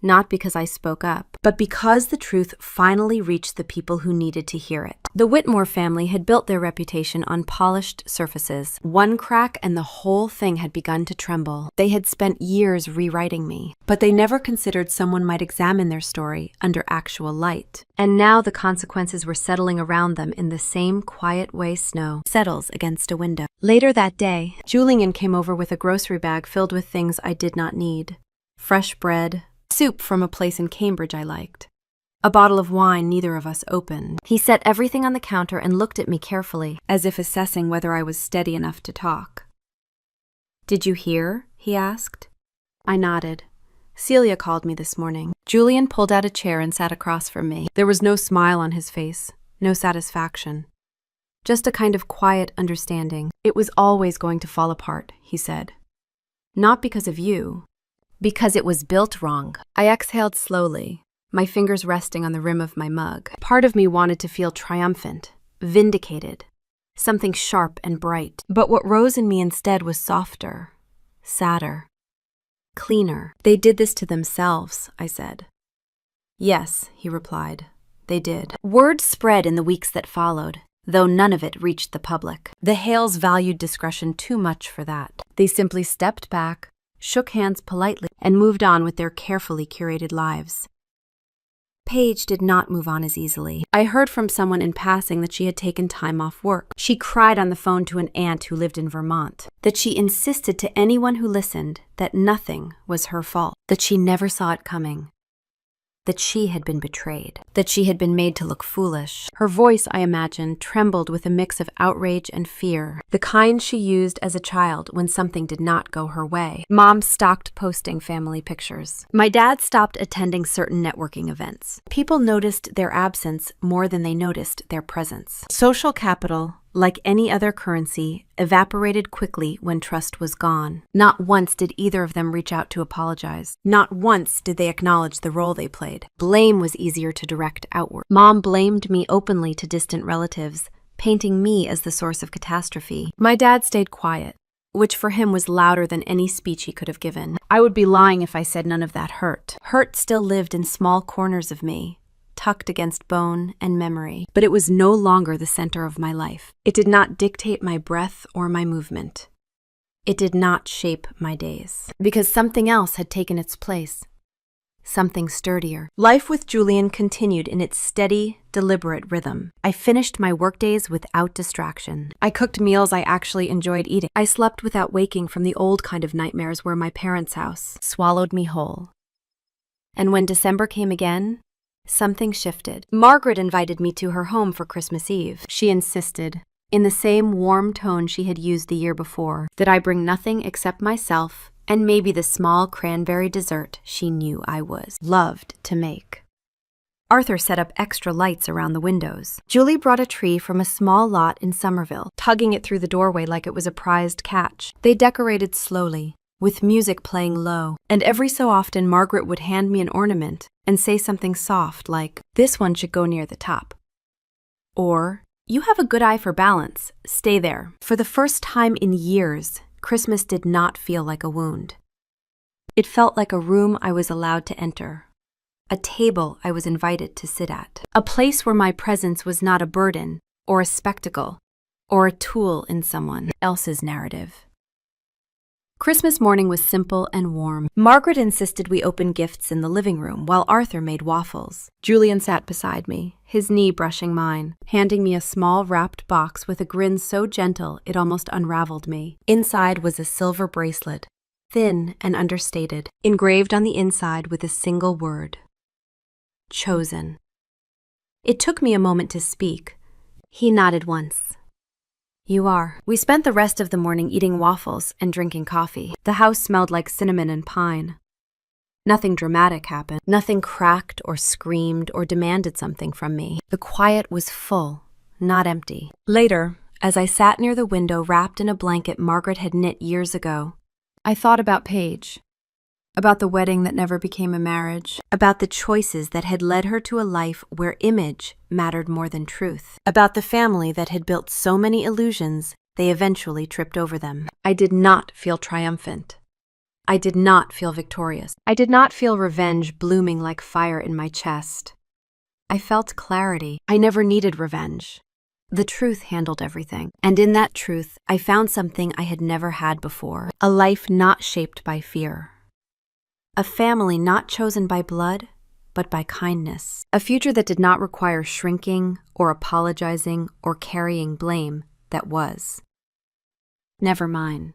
not because I spoke up, but because the truth finally reached the people who needed to hear it. The Whitmore family had built their reputation on polished surfaces. One crack and the whole thing had begun to tremble. They had spent years rewriting me, but they never considered someone might examine their story under actual light. And now the consequences were settling around them in the same quiet way snow settles against a window. Later that day, Julian came over with a grocery bag filled with things I did not need. Fresh bread, soup from a place in Cambridge I liked. A bottle of wine neither of us opened. He set everything on the counter and looked at me carefully, as if assessing whether I was steady enough to talk. "Did you hear?" he asked. I nodded. "Celia called me this morning." Julian pulled out a chair and sat across from me. There was no smile on his face, no satisfaction. Just a kind of quiet understanding. It was always going to fall apart, he said. Not because of you, because it was built wrong. I exhaled slowly, my fingers resting on the rim of my mug. Part of me wanted to feel triumphant, vindicated, something sharp and bright. But what rose in me instead was softer, sadder, cleaner. They did this to themselves, I said. Yes, he replied, they did. Word spread in the weeks that followed, though none of it reached the public. The Hales valued discretion too much for that. They simply stepped back, shook hands politely, and moved on with their carefully curated lives. Paige did not move on as easily. I heard from someone in passing that she had taken time off work. She cried on the phone to an aunt who lived in Vermont, that she insisted to anyone who listened that nothing was her fault, that she never saw it coming, that she had been betrayed, that she had been made to look foolish. Her voice, I imagined, trembled with a mix of outrage and fear, the kind she used as a child when something did not go her way. Mom stopped posting family pictures. My dad stopped attending certain networking events. People noticed their absence more than they noticed their presence. Social capital, like any other currency, evaporated quickly when trust was gone. Not once did either of them reach out to apologize. Not once did they acknowledge the role they played. Blame was easier to direct outward. Mom blamed me openly to distant relatives, painting me as the source of catastrophe. My dad stayed quiet, which for him was louder than any speech he could have given. I would be lying if I said none of that hurt. Hurt still lived in small corners of me, tucked against bone and memory, but it was no longer the center of my life. It did not dictate my breath or my movement. It did not shape my days, because something else had taken its place, something sturdier. Life with Julian continued in its steady, deliberate rhythm. I finished my workdays without distraction. I cooked meals I actually enjoyed eating. I slept without waking from the old kind of nightmares where my parents' house swallowed me whole. And when December came again, something shifted. Margaret invited me to her home for Christmas Eve. She insisted, in the same warm tone she had used the year before, that I bring nothing except myself and maybe the small cranberry dessert she knew I loved to make. Arthur set up extra lights around the windows. Julie brought a tree from a small lot in Somerville, tugging it through the doorway like it was a prized catch. They decorated slowly, with music playing low, and every so often Margaret would hand me an ornament and say something soft like, "This one should go near the top." Or, "You have a good eye for balance, stay there." For the first time in years, Christmas did not feel like a wound. It felt like a room I was allowed to enter, a table I was invited to sit at, a place where my presence was not a burden, or a spectacle, or a tool in someone else's narrative. Christmas morning was simple and warm. Margaret insisted we open gifts in the living room while Arthur made waffles. Julian sat beside me, his knee brushing mine, handing me a small wrapped box with a grin so gentle it almost unraveled me. Inside was a silver bracelet, thin and understated, engraved on the inside with a single word: chosen. It took me a moment to speak. He nodded once. "You are." We spent the rest of the morning eating waffles and drinking coffee. The house smelled like cinnamon and pine. Nothing dramatic happened. Nothing cracked or screamed or demanded something from me. The quiet was full, not empty. Later, as I sat near the window wrapped in a blanket Margaret had knit years ago, I thought about Paige, about the wedding that never became a marriage, about the choices that had led her to a life where image mattered more than truth, about the family that had built so many illusions they eventually tripped over them. I did not feel triumphant. I did not feel victorious. I did not feel revenge blooming like fire in my chest. I felt clarity. I never needed revenge. The truth handled everything, and in that truth, I found something I had never had before, a life not shaped by fear. A family not chosen by blood, but by kindness. A future that did not require shrinking or apologizing or carrying blame that was never mine.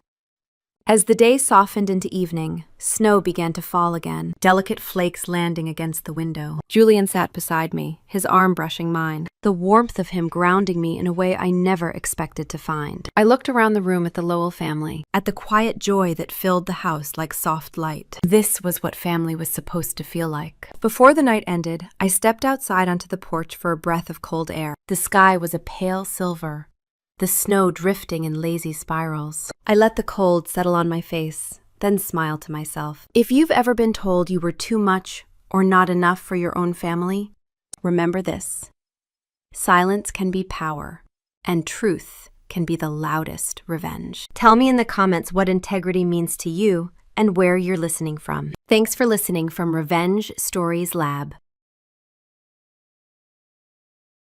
As the day softened into evening, snow began to fall again, delicate flakes landing against the window. Julian sat beside me, his arm brushing mine, the warmth of him grounding me in a way I never expected to find. I looked around the room at the Lowell family, at the quiet joy that filled the house like soft light. This was what family was supposed to feel like. Before the night ended, I stepped outside onto the porch for a breath of cold air. The sky was a pale silver, the snow drifting in lazy spirals. I let the cold settle on my face, then smiled to myself. If you've ever been told you were too much or not enough for your own family, remember this: silence can be power, and truth can be the loudest revenge. Tell me in the comments what integrity means to you and where you're listening from. Thanks for listening from Revenge Stories Lab.